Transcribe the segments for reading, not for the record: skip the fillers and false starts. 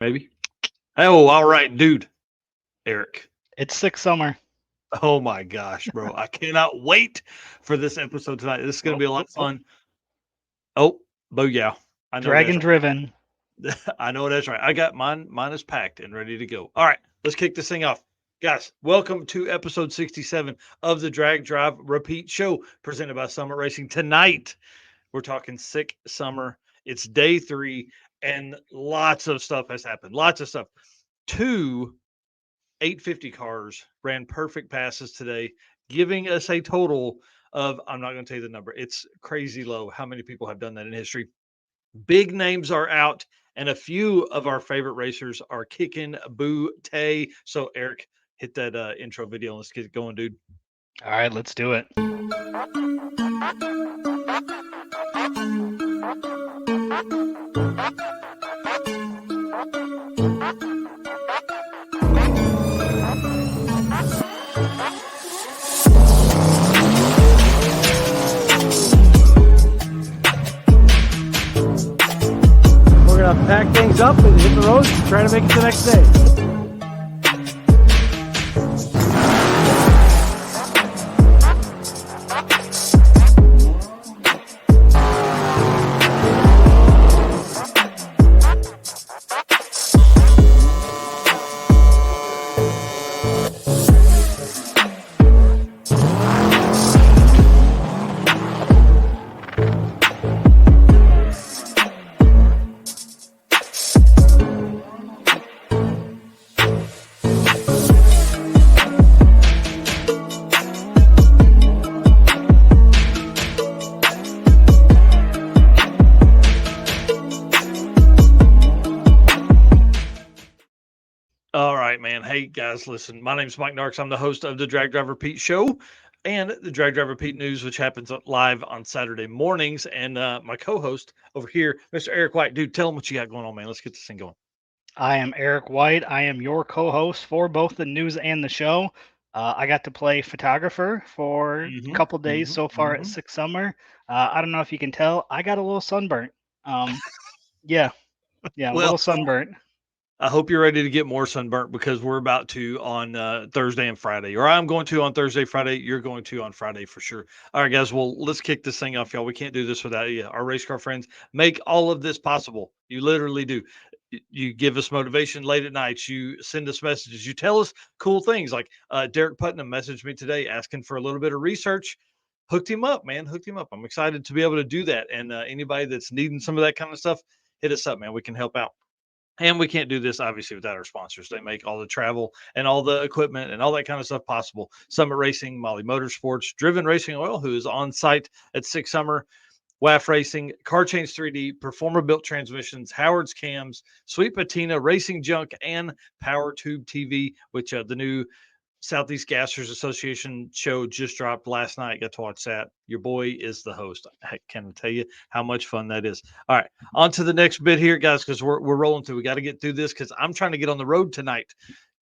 Maybe. Oh, all right, dude. Eric. It's Six Summer. Oh my gosh, bro. I cannot wait for this episode tonight. This is going to be a lot of fun. Oh, booyah. I know that's Dragon Driven. right. I know that's right. I got mine. Mine is packed and ready to go. All right, let's kick this thing off. Guys, welcome to episode 67 of the Drag Drive Repeat Show presented by Summit Racing. Tonight, we're talking sick summer. It's day 3, and lots of stuff has happened. Lots of stuff. 2 850 cars ran perfect passes today, giving us a total of, I'm not going to tell you the number. It's crazy low how many people have done that in history. Big names are out, and a few of our favorite racers are kicking booty. So, Eric, hit that intro video and let's get it going, dude. All right, let's do it. We're gonna pack things up and hit the road, try to make it the next day. All right, man. Hey, guys, listen. My name is Mike Narks. I'm the host of the Drag Driver Pete Show and the Drag Driver Pete News, which happens live on Saturday mornings. And my co-host over here, Mr. Eric White. Dude, tell him what you got going on, man. Let's get this thing going. I am Eric White. I am your co-host for both the news and the show. I got to play photographer for a couple days so far at Six Summer. I don't know if you can tell, I got a little sunburnt. Yeah, a little sunburnt. I hope you're ready to get more sunburnt because we're about to on Thursday and Friday, or I'm going to on Thursday, Friday. You're going to on Friday for sure. All right, guys. Well, let's kick this thing off, y'all. We can't do this without you. Our race car friends make all of this possible. You literally do. You give us motivation late at night. You send us messages. You tell us cool things. Like Derek Putnam messaged me today asking for a little bit of research. Hooked him up, man. Hooked him up. I'm excited to be able to do that. And anybody that's needing some of that kind of stuff, hit us up, man. We can help out. And we can't do this obviously without our sponsors. They make all the travel and all the equipment and all that kind of stuff possible. Summit Racing, Molly Motorsports, Driven Racing Oil, who is on site at Six Summer, WAF Racing, Car Change 3D, Performer Built Transmissions, Howard's Cams, Sweet Patina, Racing Junk, and Power Tube TV, which the new Southeast Gassers Association show just dropped last night. Got to watch that. Your boy is the host. I can't tell you how much fun that is. All right, on to the next bit here, guys, because we're rolling through. We got to get through this because I'm trying to get on the road tonight.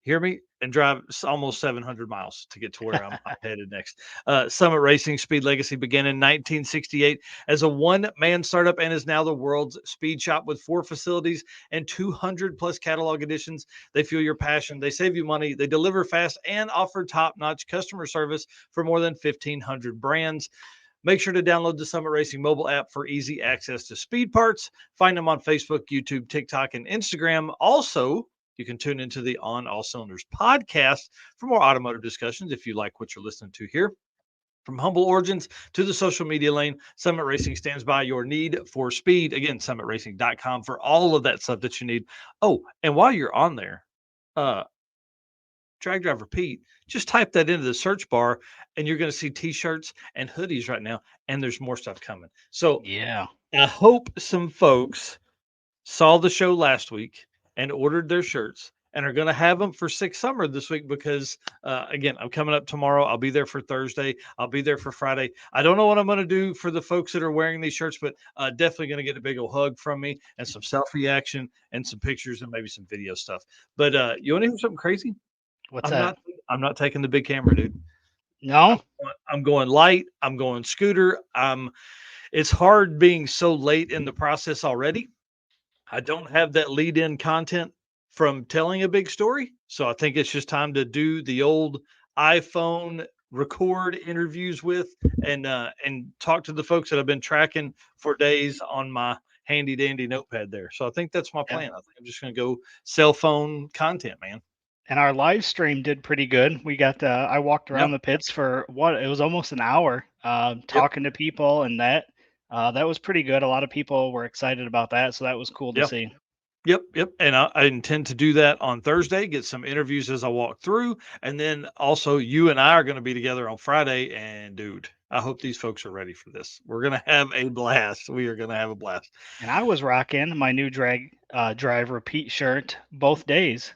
Hear me? And drive almost 700 miles to get to where I'm headed next. Summit Racing Speed Legacy began in 1968 as a one-man startup and is now the world's speed shop with 4 facilities and 200 plus catalog editions. They fuel your passion. They save you money. They deliver fast and offer top-notch customer service for more than 1,500 brands. Make sure to download the Summit Racing mobile app for easy access to speed parts. Find them on Facebook, YouTube, TikTok, and Instagram. Also, you can tune into the On All Cylinders podcast for more automotive discussions if you like what you're listening to here. From humble origins to the social media lane, Summit Racing stands by your need for speed. Again, summitracing.com for all of that stuff that you need. Oh, and while you're on there, Drag Driver Pete, just type that into the search bar and you're going to see t-shirts and hoodies right now. And there's more stuff coming. So Yeah. I hope some folks saw the show last week and ordered their shirts and are going to have them for Six Summer this week because, again, I'm coming up tomorrow. I'll be there for Thursday. I'll be there for Friday. I don't know what I'm going to do for the folks that are wearing these shirts, but definitely going to get a big old hug from me and some selfie action and some pictures and maybe some video stuff. But you want to hear something crazy? What's that? I'm not taking the big camera, dude. No? I'm going light. I'm going scooter. It's hard being so late in the process already. I don't have that lead in content from telling a big story. So I think it's just time to do the old iPhone record interviews with and talk to the folks that I've been tracking for days on my handy dandy notepad there. So I think that's my plan. I think I'm just going to go cell phone content, man. And our live stream did pretty good. We got I walked around the pits for it was almost an hour talking to people, and that was pretty good. A lot of people were excited about that, so that was cool to see. Yep. And I intend to do that on Thursday, get some interviews as I walk through. And then also you and I are going to be together on Friday. And dude, I hope these folks are ready for this. We're going to have a blast. We are going to have a blast. And I was rocking my new Drive Repeat shirt both days.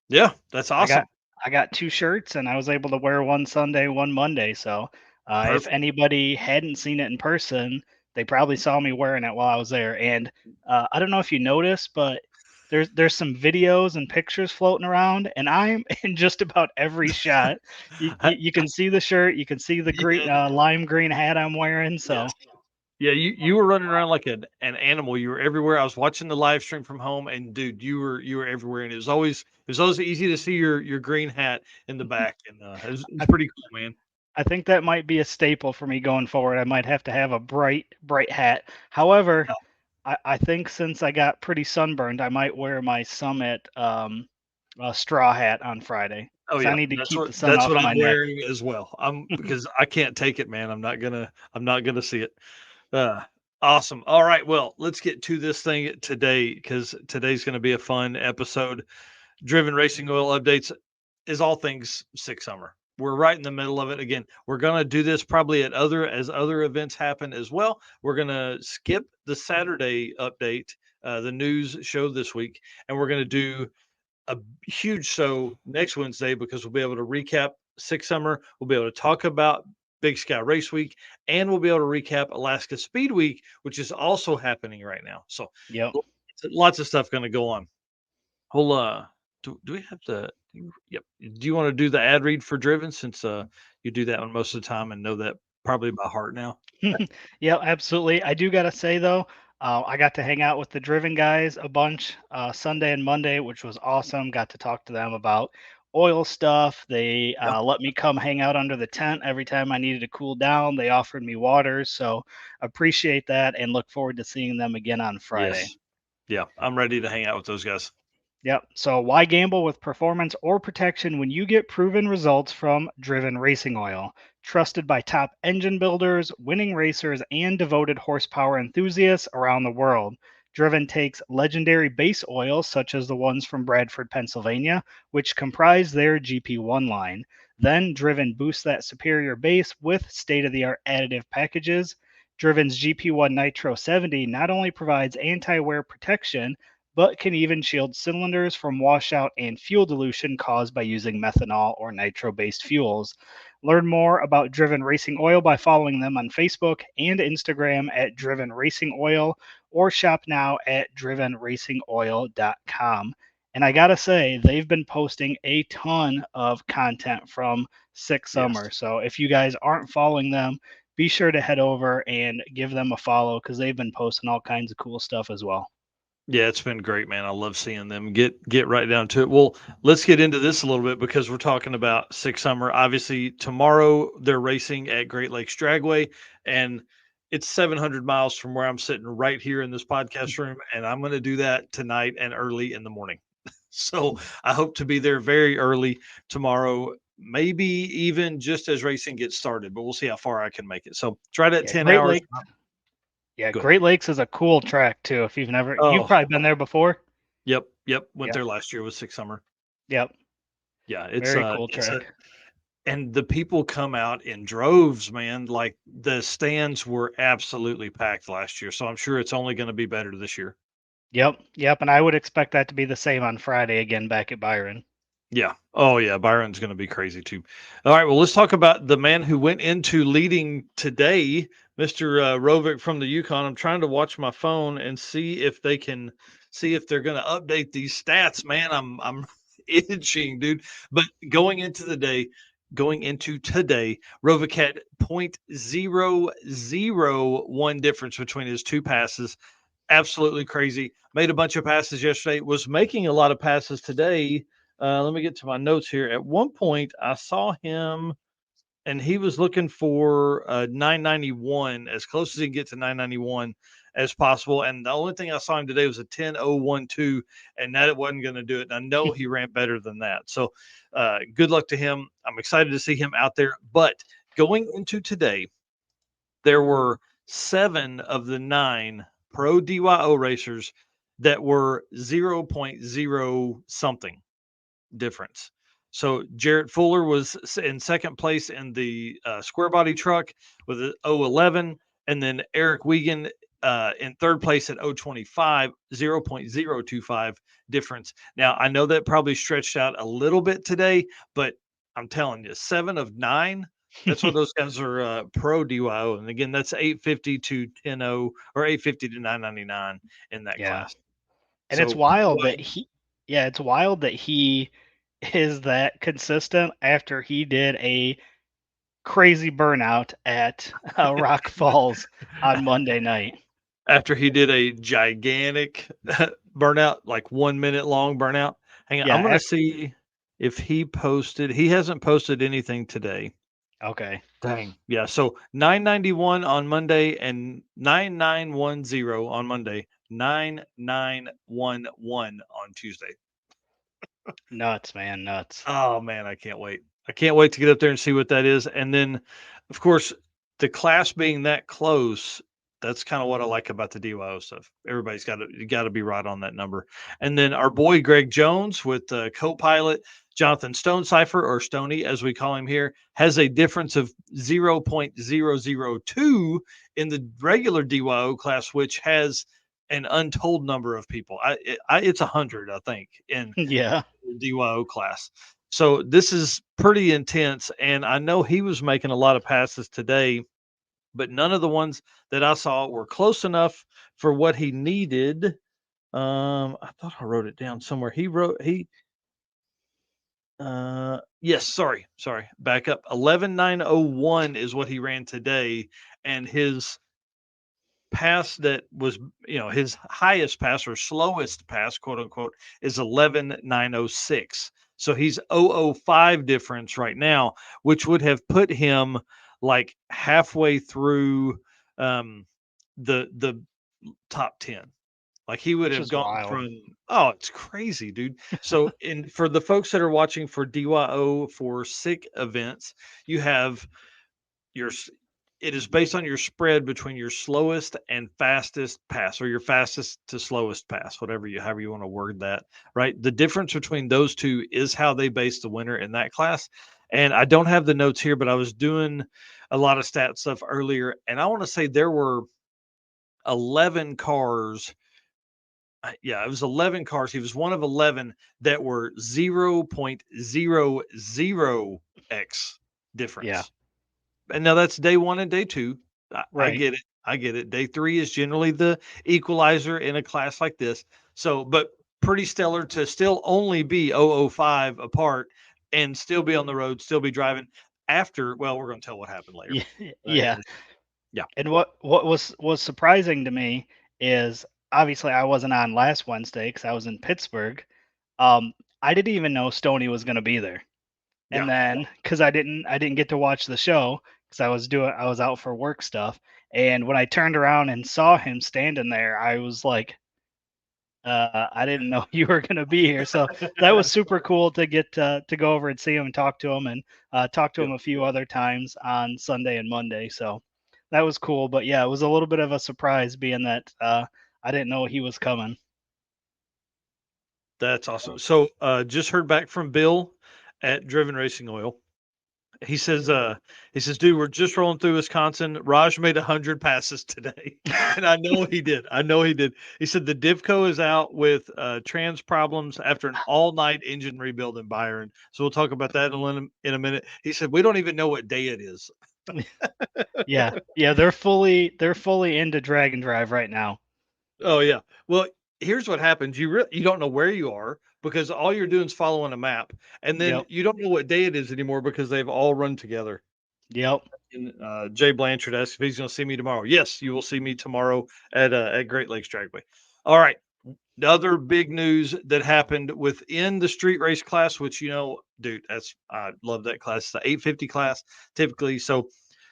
Yeah, that's awesome. I got 2 shirts, and I was able to wear one Sunday, one Monday. So if anybody hadn't seen it in person, they probably saw me wearing it while I was there. And I don't know if you noticed, but there's some videos and pictures floating around, and I'm in just about every shot. You can see the shirt, you can see the green lime green hat I'm wearing. So. Yes. Yeah, you were running around like an animal. You were everywhere. I was watching the live stream from home, and dude, you were everywhere. And it was always easy to see your green hat in the back, and it was pretty cool, man. I think that might be a staple for me going forward. I might have to have a bright hat. However, I think since I got pretty sunburned, I might wear my Summit straw hat on Friday. Oh yeah, I need to keep the sun off my neck. That's what I'm wearing as well. Because I can't take it, man. I'm not gonna see it. Awesome. All right. Well, let's get to this thing today because today's going to be a fun episode. Driven Racing Oil Updates is all things Six Summer. We're right in the middle of it. Again, we're going to do this probably as other events happen as well. We're going to skip the Saturday update, the news show this week, and we're going to do a huge show next Wednesday because we'll be able to recap Six Summer. We'll be able to talk about Big Sky Race Week, and we'll be able to recap Alaska Speed Week, which is also happening right now. So lots of stuff going to go on. Well, do we have to? Yep. Do you want to do the ad read for Driven since you do that one most of the time and know that probably by heart now? Yeah, absolutely. I do got to say though, I got to hang out with the Driven guys a bunch Sunday and Monday, which was awesome. Got to talk to them about oil stuff. They let me come hang out under the tent every time I needed to cool down. They offered me water, so appreciate that and look forward to seeing them again on Friday. Yes. Yeah, I'm ready to hang out with those guys. Yep. So why gamble with performance or protection when you get proven results from Driven Racing Oil? Trusted by top engine builders, winning racers, and devoted horsepower enthusiasts around the world. Driven takes legendary base oils such as the ones from Bradford, Pennsylvania, which comprise their GP1 line. Then Driven boosts that superior base with state-of-the-art additive packages. Driven's GP1 Nitro 70 not only provides anti-wear protection, but can even shield cylinders from washout and fuel dilution caused by using methanol or nitro-based fuels. Learn more about Driven Racing Oil by following them on Facebook and Instagram at Driven Racing Oil, or shop now at drivenracingoil.com. And I gotta say, they've been posting a ton of content from Six Summer. Yes. So if you guys aren't following them, be sure to head over and give them a follow because they've been posting all kinds of cool stuff as well. Yeah, it's been great, man. I love seeing them get right down to it. Well, let's get into this a little bit because we're talking about Six Summer. Obviously, tomorrow they're racing at Great Lakes Dragway, and it's 700 miles from where I'm sitting right here in this podcast room, and I'm going to do that tonight and early in the morning. So I hope to be there very early tomorrow, maybe even just as racing gets started, but we'll see how far I can make it. So try to 10 hours. Lake. Yeah, Great Lakes is a cool track too. If you've you've probably been there before. Yep. Went there last year with Six Summer. Yep. Yeah, it's very cool track. And the people come out in droves, man. Like the stands were absolutely packed last year, so I'm sure it's only going to be better this year. Yep, and I would expect that to be the same on Friday again back at Byron. Yeah. Oh, yeah. Byron's going to be crazy too. All right. Well, let's talk about the man who went into leading today, Mr. Rovic from the Yukon. I'm trying to watch my phone and see if they're going to update these stats, man. I'm itching, dude. But going into today, Rovic had 0.001 difference between his two passes. absolutely crazy. Made a bunch of passes yesterday. Was making a lot of passes today. Let me get to my notes here. At one point, I saw him, and he was looking for 991, as close as he can get to 991 as possible. And the only thing I saw him today was a 10:012, and that it wasn't going to do it. And I know he ran better than that. So good luck to him. I'm excited to see him out there. But going into today, there were 7 of the 9 pro DYO racers that were 0.0 something difference. So Jarrett Fuller was in second place in the square body truck with a 011, and then Eric Wiegand in third place at 025, 0.025 difference. Now, I know that probably stretched out a little bit today, but I'm telling you, 7 of 9, that's what those guys are pro DYO. And again, that's 850 to 10.0 or 850 to 999 in that class. And so, it's wild that it's wild that he is that consistent after he did a crazy burnout at Rock Falls on Monday night. After he did a gigantic burnout, like 1 minute long burnout. Hang on, I'm going to see if he posted. He hasn't posted anything today. Okay. Dang. Yeah. So 991 on Monday and 9910 on Monday, 9911 on Tuesday. Nuts, man. Nuts. Oh, man. I can't wait. I can't wait to get up there and see what that is. And then, of course, the class being that close, that's kind of what I like about the DYO stuff. Everybody's got to be right on that number. And then our boy Greg Jones with co-pilot Jonathan Stonecipher, or Stoney as we call him here, has a difference of 0.002 in the regular DYO class, which has an untold number of people. It's 100, I think, in the DYO class. So this is pretty intense, and I know he was making a lot of passes today, but none of the ones that I saw were close enough for what he needed. I thought I wrote it down somewhere. Yes, sorry. Back up. 11.901 is what he ran today, and his pass that was, his highest pass or slowest pass, quote unquote, is 11.906. So he's 0.005 difference right now, which would have put him like halfway through the top 10. Like he would have gone from, it's crazy, dude. So for the folks that are watching for DYO for SICK events, you have it is based on your spread between your slowest and fastest pass, or your fastest to slowest pass, however you want to word that, right? The difference between those two is how they base the winner in that class. And I don't have the notes here, but I was doing a lot of stat stuff earlier, and I want to say there were 11 cars. Yeah, it was 11 cars. He was one of 11 that were 0.00x difference. Yeah. And now that's day 1 and day 2. Right. I get it. Day 3 is generally the equalizer in a class like this. So, but pretty stellar to still only be 0.005 apart and still be on the road, still be driving after. Well, we're going to tell what happened later. Yeah. And what was surprising to me is, obviously I wasn't on last Wednesday because I was in Pittsburgh. I didn't even know Stoney was going to be there. And then because I didn't get to watch the show because I was out for work stuff. And when I turned around and saw him standing there, I was like, I didn't know you were going to be here. So that was super cool to get to go over and see him and talk to him, and talk to him a few other times on Sunday and Monday. So that was cool. But yeah, it was a little bit of a surprise being that I didn't know he was coming. That's awesome. So just heard back from Bill at Driven Racing Oil. He says, dude, we're just rolling through Wisconsin. Raj made 100 passes today. And I know he did. He said the Divco is out with trans problems after an all-night engine rebuild in Byron. So we'll talk about that in a minute. He said, we don't even know what day it is. Yeah. They're fully into drag and drive right now. Oh yeah. Well, here's what happens. You don't know where you are, because all you're doing is following a map, and then you don't know what day it is anymore because they've all run together. Yep. And Jay Blanchard asked if he's going to see me tomorrow. Yes, you will see me tomorrow at Great Lakes Dragway. All right. The other big news that happened within the street race class, which dude, I love that class. It's the 850 class typically. So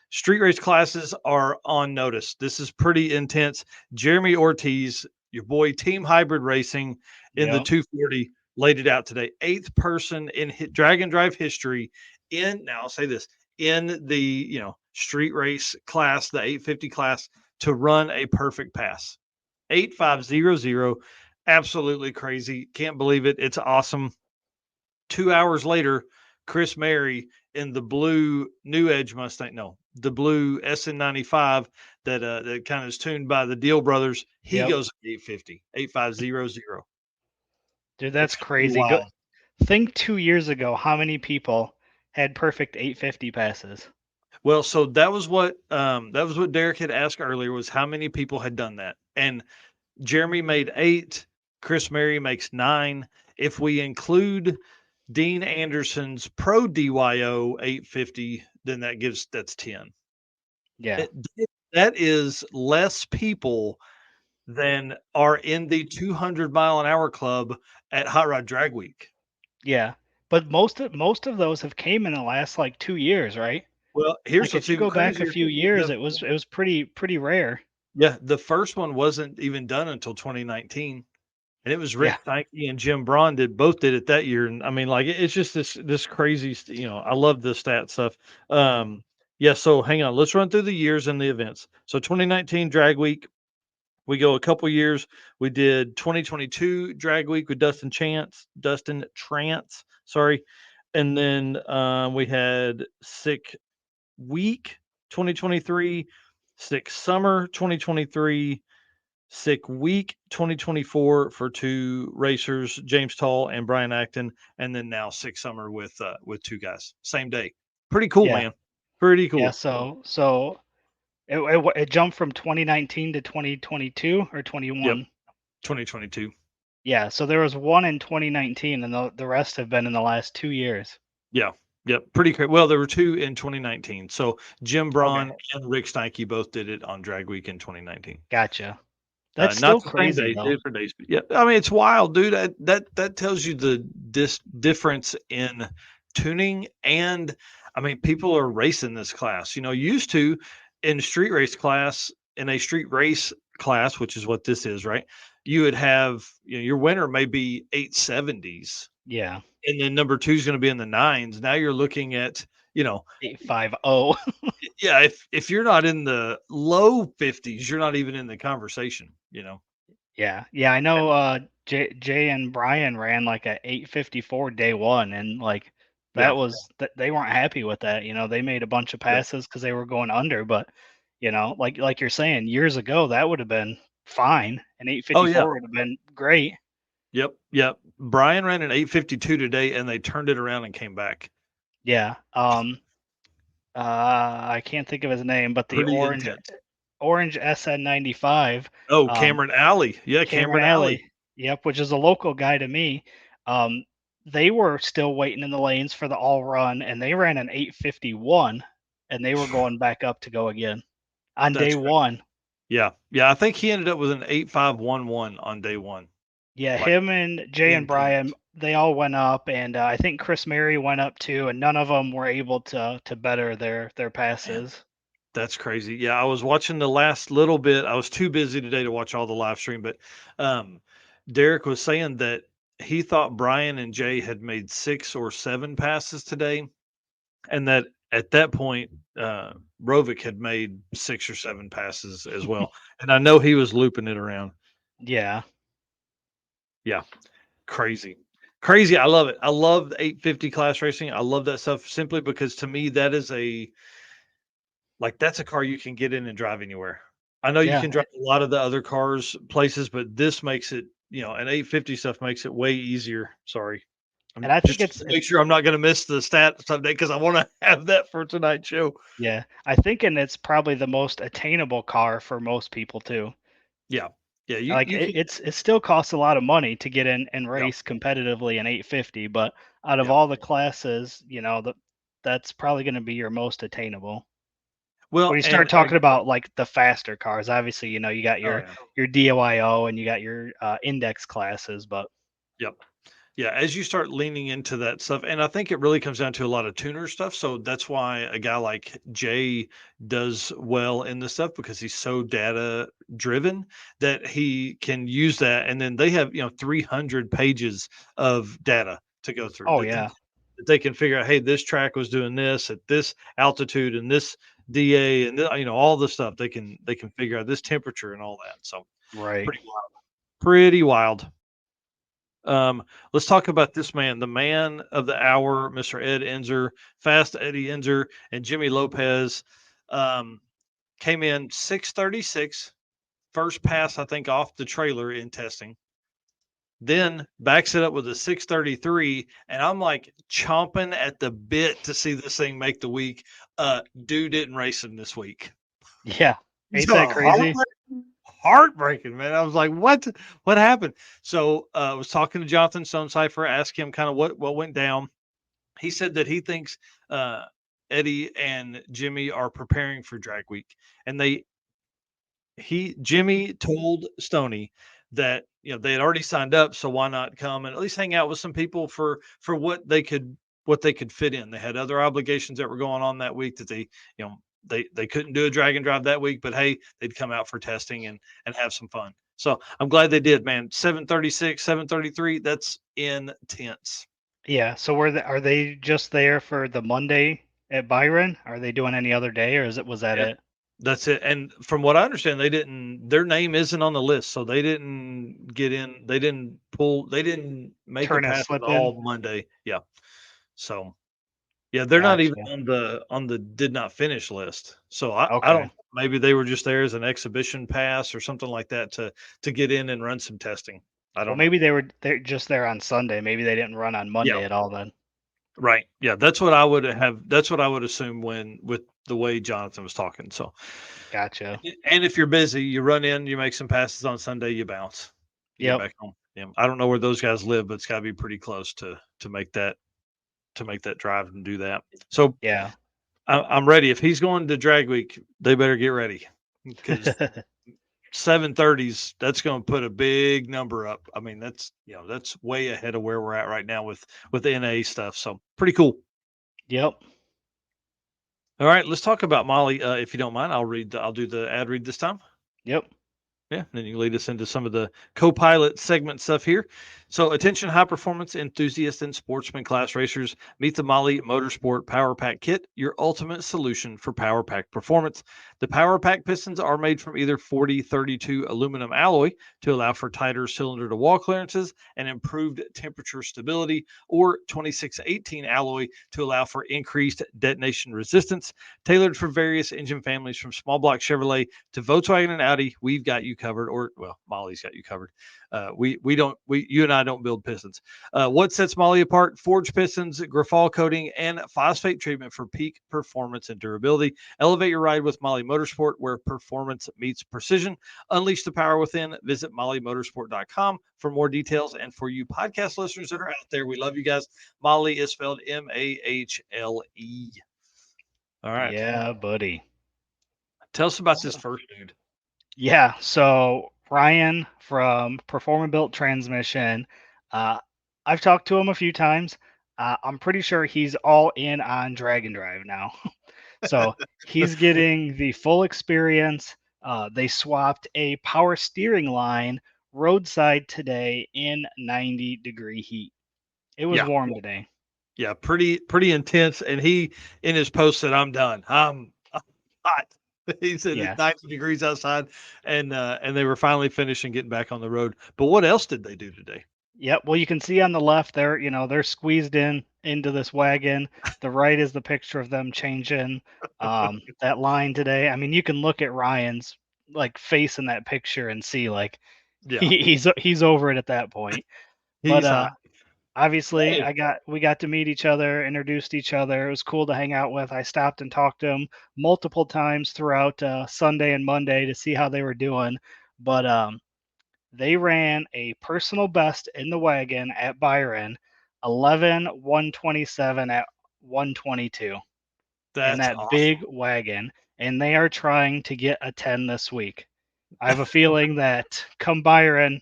street race classes are on notice. This is pretty intense. Jeremy Ortiz, your boy, Team Hybrid Racing in the 240 laid it out today. 8th person in drag and drive history now I'll say this, in the street race class, the 850 class, to run a perfect pass. 8500. Absolutely crazy. Can't believe it. It's awesome. 2 hours later, Chris Mary in the blue New Edge Mustang, no, the blue SN95 that kind of is tuned by the Deal brothers. He goes 850, 8500. Dude, that's crazy. Think 2 years ago, how many people had perfect 850 passes? Well, so that was what Derek had asked earlier, was how many people had done that. And Jeremy made 8, Chris Mary makes 9. If we include Dean Anderson's Pro DYO 850, then that's 10. Yeah. That is less people than are in the 200 mile an hour club at Hot Rod Drag Week. Yeah. But most of those have came in the last like 2 years, right? Well, here's if you go back a few years, it was pretty rare. Yeah, the first one wasn't even done until 2019. And it was Rick Thankey and Jim Braun both did it that year. And I mean, like, it's just this crazy, I love the stat stuff. So hang on, let's run through the years and the events. So 2019 Drag Week, we go a couple years. We did 2022 Drag Week with Dustin Trance, sorry. And then we had Sick Week 2023, Sick Summer 2023, Sick Week 2024 for 2 racers, James Tall and Brian Acton, and then now Sick Summer with 2 guys, same day. Pretty cool, man. Pretty cool. Yeah. So it jumped from 2019 to 2022 or 21. Yep. 2022. Yeah. So there was one in 2019, and the rest have been in the last 2 years. Yeah. Yep. Pretty crazy. Well, there were 2 in 2019. So Jim Braun and Rick Steinke both did it on Drag Week in 2019. Gotcha. That's still crazy, though. Different days. Yeah, I mean, it's wild, dude. That tells you the difference in tuning, and I mean, people are racing this class. Used to in a street race class, which is what this is, right? You would have your winner may be 870s. Yeah. And then number 2 is going to be in the 9s. Now you're looking at 850. Yeah, if you're not in the low 50s, you're not even in the conversation, Yeah, I know. Jay and Brian ran like a 854 day one, and like that was that they weren't happy with that. They made a bunch of passes because they were going under, but like you're saying, years ago that would have been fine. An 854 would have been great. Yep. Brian ran an 852 today, and they turned it around and came back. Yeah. I can't think of his name, but the orange SN95. Oh, Cameron Alley. Yeah, Cameron Alley. Yep, which is a local guy to me. They were still waiting in the lanes for the all run, and they ran an 851, and they were going back up to go again on day one. Yeah. I think he ended up with an 8511 on day one. Yeah, him and Jay and Brian, they all went up, and I think Chris Mary went up too, and none of them were able to better their passes. Man, that's crazy. Yeah, I was watching the last little bit. I was too busy today to watch all the live stream, but Derek was saying that he thought Brian and Jay had made 6 or 7 passes today, and that at that point, Rovic had made 6 or 7 passes as well. And I know he was looping it around. Yeah. Yeah. Crazy. I love it. I love the 850 class racing. I love that stuff simply because to me, that is that's a car you can get in and drive anywhere. I know you can drive a lot of the other cars places, but this makes it, an 850 stuff makes it way easier. Sorry. And I think it's make sure I'm not going to miss the stat someday because I want to have that for tonight's show. Yeah. I think, and it's probably the most attainable car for most people too. Yeah. Yeah, it still costs a lot of money to get in and race competitively in 850, but out of all the classes, the that's probably going to be your most attainable. Well, when you start talking about like the faster cars, obviously, you got your DYO and you got your index classes, but yeah, as you start leaning into that stuff, and I think it really comes down to a lot of tuner stuff. So that's why a guy like Jay does well in this stuff, because he's so data driven that he can use that. And then they have 300 pages of data to go through. Oh yeah, that they can figure out, hey, this track was doing this at this altitude and this DA and all the stuff they can figure out, this temperature and all that. So right. Pretty wild. Let's talk about this man, the man of the hour, Mr. Ed Enzer, Fast Eddie Enzer, and Jimmy Lopez. Came in 636, first pass, I think, off the trailer in testing. Then backs it up with a 633, and I'm like chomping at the bit to see this thing make the week. Dude didn't race him this week. Yeah, ain't that crazy? Heartbreaking, man. I was like, what happened? So I was talking to Jonathan Stonecipher, asked him kind of what went down. He said that he thinks Eddie and Jimmy are preparing for drag week, and Jimmy told Stoney that they had already signed up, so why not come and at least hang out with some people for what they could fit in. They had other obligations that were going on that week that they couldn't do a drag and drive that week, but hey, they'd come out for testing and have some fun. So I'm glad they did, man. 736, 733, that's intense. Yeah. So are they just there for the Monday at Byron? Are they doing any other day, or was that it? That's it. And from what I understand, their name isn't on the list, so they didn't get in. They didn't make a pass all Monday. Yeah. So yeah, they're not even on the did not finish list. So I don't. Maybe they were just there as an exhibition pass or something like that to get in and run some testing. I don't know. Maybe they're just there on Sunday. Maybe they didn't run on Monday at all then. Right. Yeah, that's what I would have. That's what I would assume with the way Jonathan was talking. So, gotcha. And if you're busy, you run in, you make some passes on Sunday, you bounce. Get back home. Yeah. I don't know where those guys live, but it's got to be pretty close to make that drive and do that. So yeah, I'm ready. If he's going to drag week, they better get ready, because 730s, that's going to put a big number up. I mean, that's way ahead of where we're at right now with the NA stuff. So pretty cool. Yep. All right, let's talk about Molly. If you don't mind, I'll do the ad read this time. Yep. Yeah, and then you can lead us into some of the co-pilot segment stuff here. So, attention high performance enthusiasts and sportsman class racers, meet the Molly Motorsport Power Pack Kit, your ultimate solution for Power Pack performance. The Power Pack pistons are made from either 4032 aluminum alloy to allow for tighter cylinder to wall clearances and improved temperature stability, or 2618 alloy to allow for increased detonation resistance. Tailored for various engine families from small block Chevrolet to Volkswagen and Audi, we've got you covered. Or, well, Molly's got you covered. You and I don't build pistons. What sets Molly apart? Forged pistons, Grafal coating, and phosphate treatment for peak performance and durability. Elevate your ride with Molly Motorsport, where performance meets precision. Unleash the power within. Visit mollymotorsport.com for more details. And for you podcast listeners that are out there, we love you guys. Molly is spelled Mahle. All right. Yeah, buddy. Tell us about this first dude. Yeah, so Ryan from Performance Built Transmission. I've talked to him a few times. I'm pretty sure he's all in on drag and drive now. So he's getting the full experience. They swapped a power steering line roadside today in 90-degree heat. It was warm today. Yeah, pretty intense. And he, in his post, said, "I'm done. I'm hot." He said it's 90 degrees outside, and they were finally finishing getting back on the road. But what else did they do today? Yep. Well, you can see on the left there, they're squeezed into this wagon. The right is the picture of them changing that line today. I mean, you can look at Ryan's face in that picture and see he's over it at that point. But obviously, we got to meet each other, introduced each other. It was cool to hang out with. I stopped and talked to him multiple times throughout Sunday and Monday to see how they were doing. But they ran a personal best in the wagon at Byron, 11:127 at 122 That's in that awesome. big wagon, and they are trying to get a 10 this week. I have a feeling that come Byron,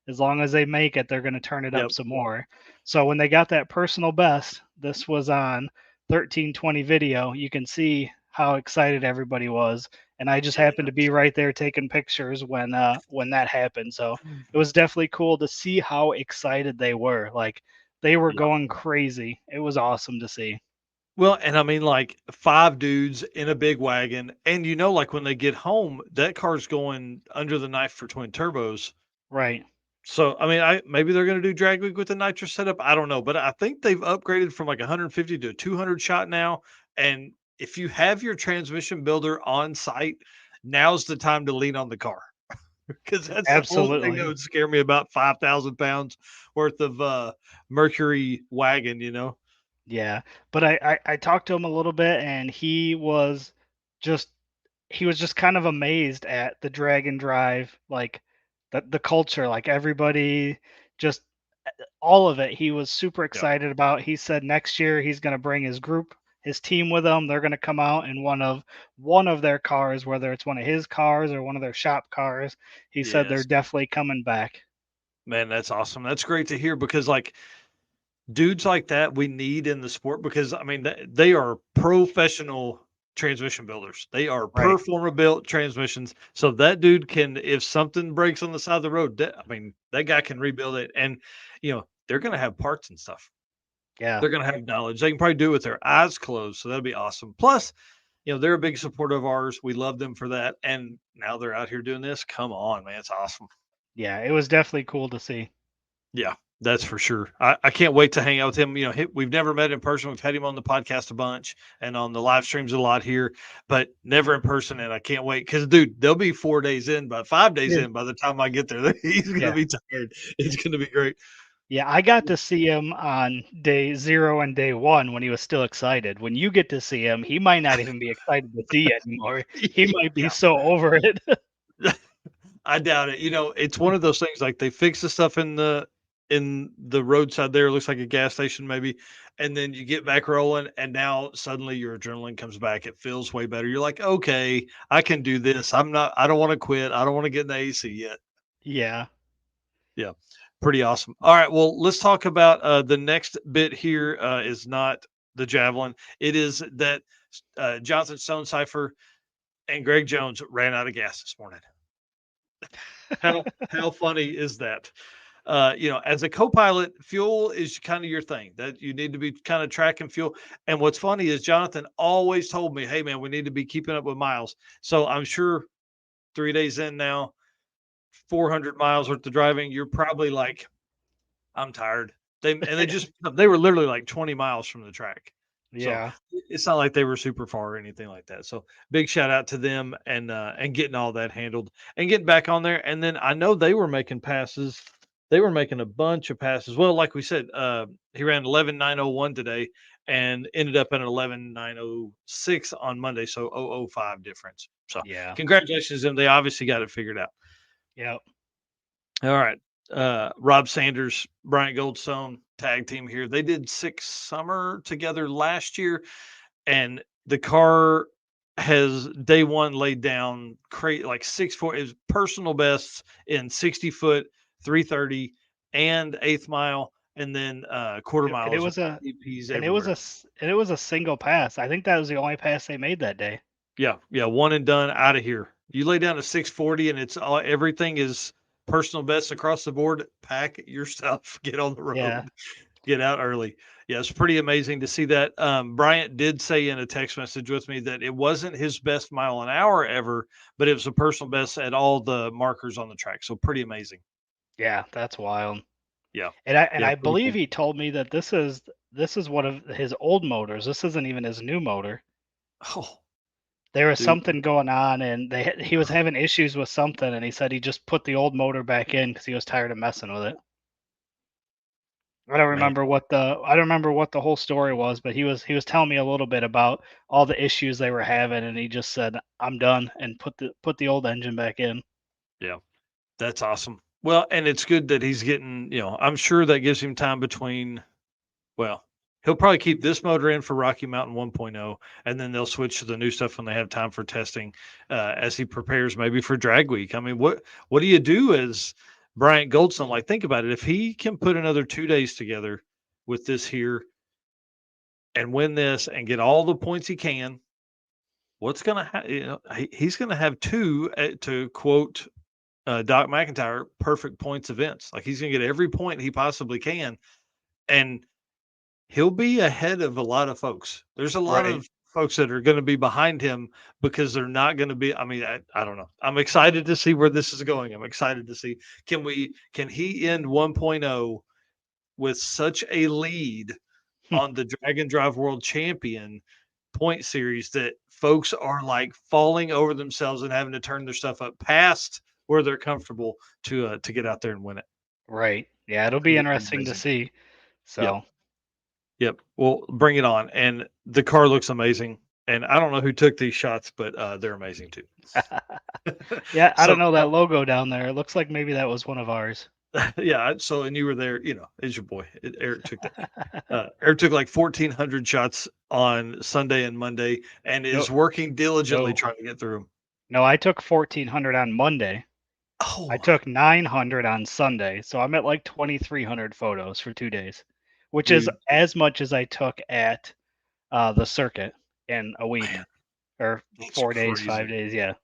as long as they make it, they're going to turn it up some more. So when they got that personal best, this was on 1320 video. You can see how excited everybody was, and I just happened to be right there taking pictures when that happened. So it was definitely cool to see how excited they were. Like they were going crazy. It was awesome to see. Well, and I mean, like 5 dudes in a big wagon, and like when they get home, that car's going under the knife for twin turbos. Right. So, I mean, maybe they're going to do drag week with the nitro setup. I don't know, but I think they've upgraded from like 150 to a 200 shot now. And if you have your transmission builder on site, now's the time to lean on the car because that's the only thing that would scare me about 5,000 pounds worth of Mercury wagon. Yeah, but I talked to him a little bit, and he was just kind of amazed at the drag and drive, like the culture, like everybody, just all of it. He was super excited about. He said next year he's going to bring his team with him. They're going to come out in one of their cars, whether it's one of his cars or one of their shop cars. He said they're definitely coming back. Man, that's awesome. That's great to hear because like dudes like that we need in the sport because I mean they are professional transmission builders. They are performer built transmissions. So that dude can, if something breaks on the side of the road, that guy can rebuild it. And they're gonna have parts and stuff. Yeah, they're gonna have knowledge. They can probably do it with their eyes closed. So that'd be awesome. Plus, they're a big supporter of ours. We love them for that. And now they're out here doing this. Come on, man, it's awesome. Yeah, it was definitely cool to see. Yeah. That's for sure. I can't wait to hang out with him. We've never met in person. We've had him on the podcast a bunch and on the live streams a lot here, but never in person. And I can't wait because, dude, they'll be 4 days in, but 5 days in by the time I get there. He's going to be tired. It's going to be great. Yeah, I got to see him on day 0 and day 1 when he was still excited. When you get to see him, he might not even be excited to see it anymore. He might be so over it. I doubt it. It's one of those things like they fix the stuff in the roadside there. It looks like a gas station maybe. And then you get back rolling and now suddenly your adrenaline comes back. It feels way better. You're like, okay, I can do this. I don't want to quit. I don't want to get in the AC yet. Yeah. Yeah. Pretty awesome. All right. Well, let's talk about the next bit here is not the Javelin. It is that Jonathan Stonecipher and Greg Jones ran out of gas this morning. How funny is that? As a co-pilot, fuel is kind of your thing that you need to be kind of tracking fuel. And what's funny is Jonathan always told me, hey man, we need to be keeping up with miles. So I'm sure 3 days in now, 400 miles worth of driving, you're probably like, I'm tired. They were literally like 20 miles from the track. Yeah. So it's not like they were super far or anything like that. So big shout out to them and getting all that handled and getting back on there. And then I know they were making passes. They were making a bunch of passes. Well, like we said, he ran 11.901 today and ended up at 11.906 on Monday. So 0.005 difference. So yeah, congratulations to them. They obviously got it figured out. Yep. All right. Rob Sanders, Bryant Goldstone tag team here. They did 6 summer together last year, and the car has day one laid down like 6'4" is personal bests in 60 foot, 330, and 8th mile, and then quarter mile. And it was a single pass. I think that was the only pass they made that day. Yeah, one and done, out of here. You lay down a 640, and it's everything is personal best across the board. Pack your stuff, get on the road, get out early. Yeah, it's pretty amazing to see that. Bryant did say in a text message with me that it wasn't his best mile an hour ever, but it was a personal best at all the markers on the track. So pretty amazing. Yeah, that's wild. Yeah, and I believe he told me that this is one of his old motors. This isn't even his new motor. Oh. There was something going on, and he was having issues with something, and he said he just put the old motor back in because he was tired of messing with it. I don't remember what the whole story was, but he was telling me a little bit about all the issues they were having, and he just said, "I'm done," and put the old engine back in. Yeah, that's awesome. Well, and it's good that he's getting. I'm sure that gives him time between. Well, He'll probably keep this motor in for Rocky Mountain 1.0, and then they'll switch to the new stuff when they have time for testing as he prepares maybe for drag week. I mean, what do you do as Bryant Goldstone? Like, think about it. If he can put another 2 days together with this here and win this and get all the points he can, what's going to he's going to have 2, to quote Doc McIntyre, perfect points events. Like, he's going to get every point he possibly can. And he'll be ahead of a lot of folks. There's a lot of folks that are going to be behind him because they're not going to be. I mean, I don't know. I'm excited to see where this is going. I'm excited to see can he end 1.0 with such a lead on the Drag and Drive World Champion point series that folks are like falling over themselves and having to turn their stuff up past where they're comfortable to get out there and win it. Right. Yeah, it'll be interesting to see. So. Yep. Well, bring it on. And the car looks amazing. And I don't know who took these shots, but they're amazing too. Yeah, I don't know that logo down there. It looks like maybe that was one of ours. Yeah. So, and you were there, it's your boy. Eric took that. Eric took like 1,400 shots on Sunday and Monday and is working diligently trying to get through them. No, I took 1,400 on Monday. Oh. I took 900 on Sunday. So I'm at like 2,300 photos for 2 days, which is as much as I took at the circuit in a week. Man, or 4 days, 5 days. Yeah.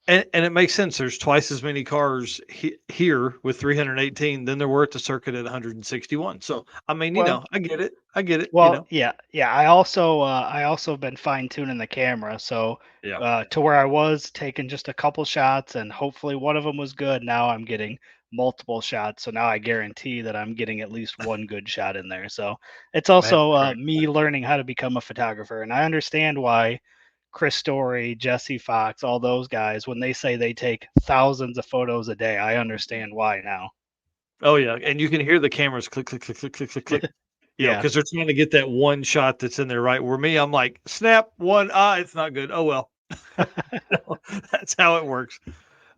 And it makes sense. There's twice as many cars here with 318 than there were at the circuit at 161. So, I mean, I get it. Well, yeah. I also been fine tuning the camera. So, to where I was taking just a couple shots and hopefully one of them was good. Now I'm getting multiple shots. So now I guarantee that I'm getting at least one good shot in there. So it's also me learning how to become a photographer. And I understand why Chris Story, Jesse Fox, all those guys, when they say they take thousands of photos a day, I understand why now. Oh, yeah. And you can hear the cameras click, click, click, click, click, click, click. Because they're trying to get that one shot that's in there, right? Where me, I'm like, snap, one, it's not good. Oh, well. That's how it works.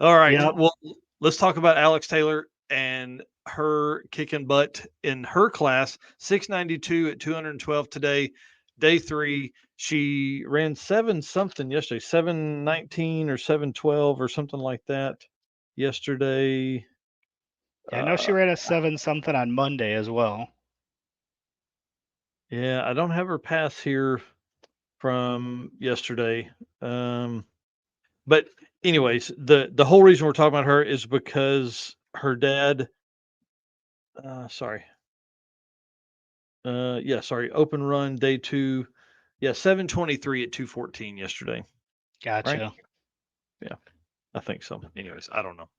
All right. Yep. Well, let's talk about Alex Taylor and her kicking butt in her class, 692 at 212 today. Day 3, she ran 7 something yesterday, 719 or 712 or something like that yesterday. Yeah, I know she ran a 7 something on Monday as well. Yeah, I don't have her pass here from yesterday. But anyways, the whole reason we're talking about her is because her dad, open run day 2. Yeah, 723 at 214 yesterday. Gotcha. Right? Yeah, I think so. Anyways, I don't know.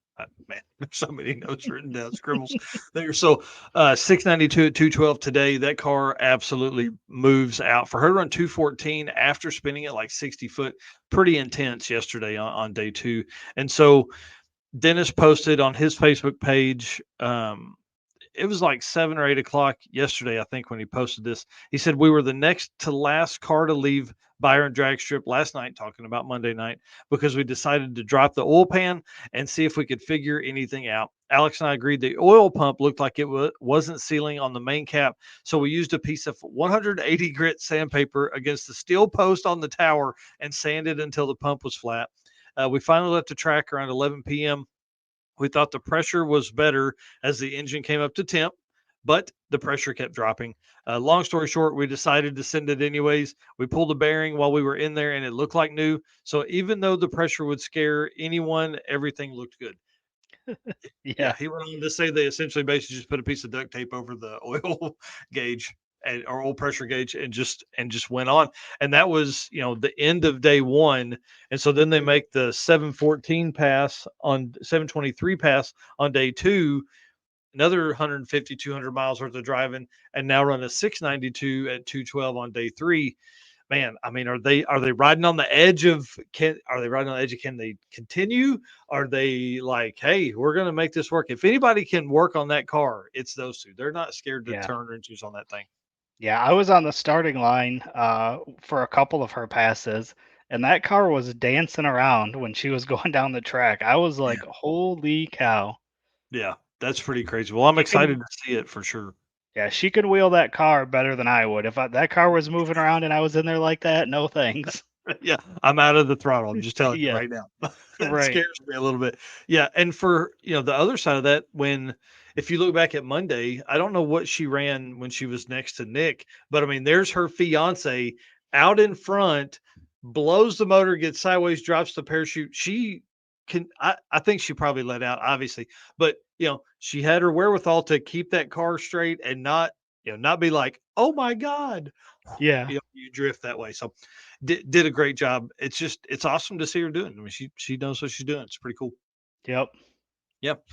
Man, there's so many notes written down, scribbles there. So 692 at 212 today. That car absolutely moves out. For her to run 214 after spinning it like 60 foot, pretty intense yesterday on day 2. And so Dennis posted on his Facebook page, it was like 7 or 8 o'clock yesterday, I think, when he posted this. He said, we were the next to last car to leave Byron Drag Strip last night, talking about Monday night, because we decided to drop the oil pan and see if we could figure anything out. Alex and I agreed the oil pump looked like it wasn't sealing on the main cap, so we used a piece of 180 grit sandpaper against the steel post on the tower and sanded until the pump was flat. We finally left the track around 11 p.m. We thought the pressure was better as the engine came up to temp, but the pressure kept dropping. Long story short, we decided to send it anyways. We pulled the bearing while we were in there, and it looked like new. So even though the pressure would scare anyone, everything looked good. Yeah, he went on to say they essentially basically just put a piece of duct tape over the oil gauge or oil pressure gauge and just went on. And that was, the end of day 1. And so then they make the 714 pass on 723 pass on day 2, another 150, 200 miles worth of driving, and now run a 692 at 212 on day 3. Man, I mean, are they riding on the edge of can they continue? Are they like, hey, we're going to make this work? If anybody can work on that car, it's those two. They're not scared to turn wrenches on that thing. Yeah, I was on the starting line for a couple of her passes, and that car was dancing around when she was going down the track. I was like, holy cow. Yeah, that's pretty crazy. Well, I'm excited to see it for sure. Yeah, she could wheel that car better than I would. If that car was moving around and I was in there like that, no thanks. Yeah, I'm out of the throttle. I'm just telling you right now. That Right. scares me a little bit. Yeah, and for the other side of that, if you look back at Monday, I don't know what she ran when she was next to Nick, but I mean, there's her fiance out in front, blows the motor, gets sideways, drops the parachute. She can, I think she probably let out, obviously, but she had her wherewithal to keep that car straight and not be like, oh my God, Yeah. you drift that way. So did a great job. It's awesome to see her doing. I mean, she knows what she's doing. It's pretty cool. Yep. Yep.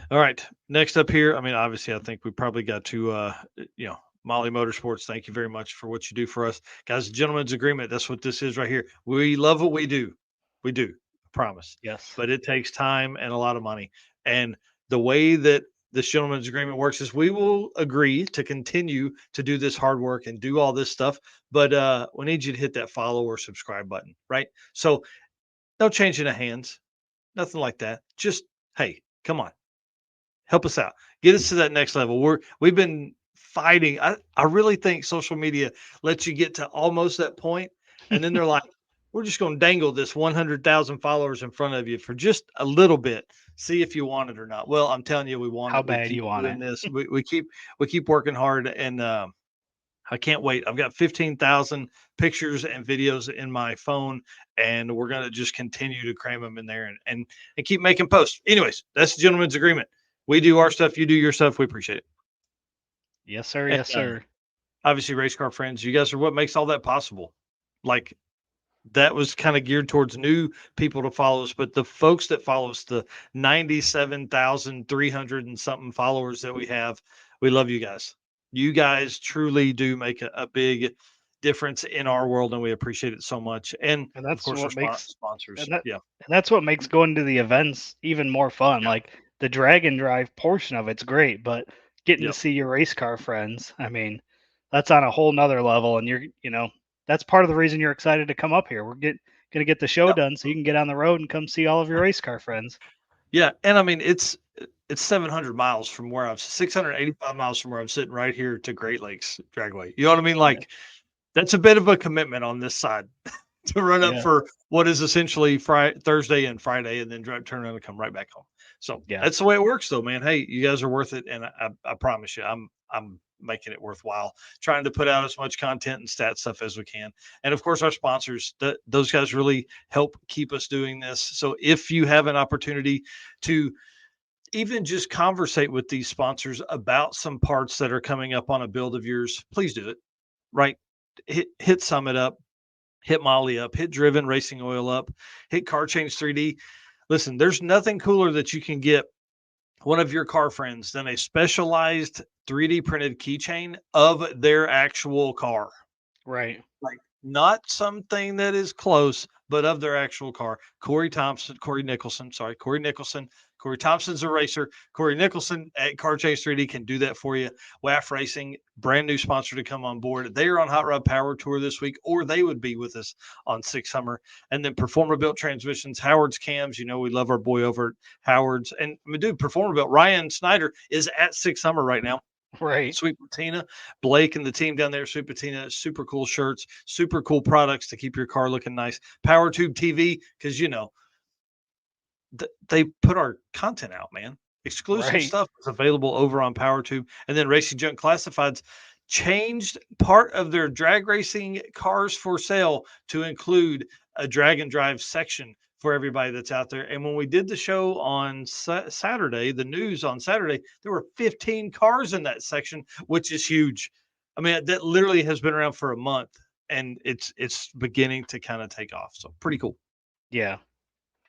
All right. Next up here, I mean, obviously, I think we probably got to Molly Motorsports. Thank you very much for what you do for us, guys. Gentleman's agreement. That's what this is right here. We love what we do. We do. I promise. Yes. But it takes time and a lot of money. And the way that this gentleman's agreement works is we will agree to continue to do this hard work and do all this stuff. But we need you to hit that follow or subscribe button, right? So no change in the hands, nothing like that. Just, hey, come on, help us out. Get us to that next level. We've been fighting. I really think social media lets you get to almost that point, and then they're like, we're just going to dangle this 100,000 followers in front of you for just a little bit. See if you want it or not. Well, I'm telling you, we want How it. bad you want it. This. We keep working hard, and I can't wait. I've got 15,000 pictures and videos in my phone, and we're going to just continue to cram them in there and keep making posts. Anyways, that's the gentleman's agreement. We do our stuff. You do your stuff. We appreciate it. Yes, sir. Yes, sir. Obviously, race car friends, you guys are what makes all that possible. Like, that was kind of geared towards new people to follow us, but the folks that follow us, the 97,300 and something followers that we have, we love you guys. You guys truly do make a big difference in our world, and we appreciate it so much. And that's of course, what makes sponsors. And that's what makes going to the events even more fun. Yeah. Like the drag and drive portion of it's great, but getting to see your race car friends, I mean, that's on a whole nother level. And that's part of the reason you're excited to come up here. We're going to get the show done so you can get on the road and come see all of your race car friends. Yeah. And I mean, it's 700 miles from where 685 miles from where I'm sitting right here to Great Lakes Dragway. You know what I mean? Like, that's a bit of a commitment on this side to run up for what is essentially Thursday and Friday, and then turn around and come right back home. So that's the way it works, though, man. Hey, you guys are worth it, and I promise you, I'm making it worthwhile, trying to put out as much content and stat stuff as we can. And of course, our sponsors, those guys really help keep us doing this. So if you have an opportunity to even just conversate with these sponsors about some parts that are coming up on a build of yours, please do it. Right? Hit Summit up, hit Molly up, hit Driven Racing Oil up, hit Car Change 3D. Listen, there's nothing cooler that you can get one of your car friends than a specialized 3D printed keychain of their actual car. Right. Like, not something that is close, but of their actual car. Corey Nicholson. Corey Thompson's a racer. Corey Nicholson at Car Chase 3D can do that for you. WAF Racing, brand new sponsor to come on board. They are on Hot Rod Power Tour this week, or they would be with us on Six Summer. And then Performer Built Transmissions, Howard's Cams. We love our boy over at Howard's. And I mean, dude, Performer Built, Ryan Snyder is at Six Summer right now. Right. Sweet Patina, Blake and the team down there, Sweet Patina, super cool shirts, super cool products to keep your car looking nice. Power Tube TV, because they put our content out, man. Exclusive stuff is available over on Power Tube. And then Racing Junk Classifieds changed part of their drag racing cars for sale to include a drag and drive section for everybody that's out there. And when we did the show on Saturday, the news on Saturday, there were 15 cars in that section, which is huge. I mean, that literally has been around for a month, and it's beginning to kind of take off. So pretty cool. Yeah.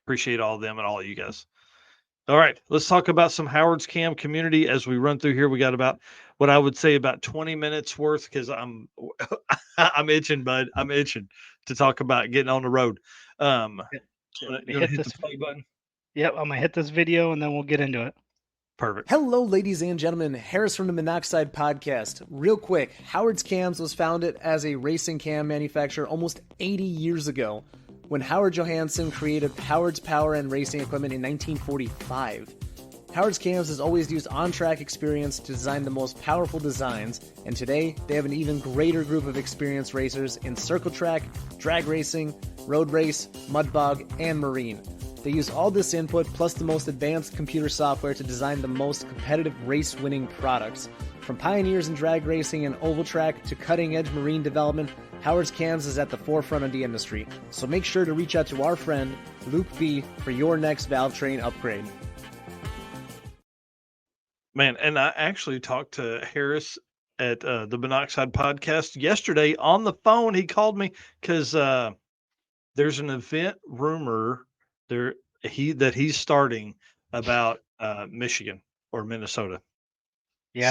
Appreciate all of them and all of you guys. All right, let's talk about some Howard's Cam community as we run through here. We got about what I would say about 20 minutes worth, because I'm itching, bud. I'm itching to talk about getting on the road. You hit the play button? Yep, I'm gonna hit this video and then we'll get into it. Perfect. Hello, ladies and gentlemen. Harris from the Monoxide Podcast. Real quick, Howard's Cams was founded as a racing cam manufacturer almost 80 years ago when Howard Johansson created Howard's Power and Racing Equipment in 1945. Howard's Cams has always used on-track experience to design the most powerful designs, and today they have an even greater group of experienced racers in circle track, drag racing, road race, mud bog, and marine. They use all this input plus the most advanced computer software to design the most competitive race-winning products. From pioneers in drag racing and oval track to cutting-edge marine development, Howard's Cams is at the forefront of the industry. So make sure to reach out to our friend, Luke B, for your next valve train upgrade. Man, and I actually talked to Harris at the Monoxide podcast yesterday on the phone. He called me because there's an event rumor that he's starting about Michigan or Minnesota. Yeah.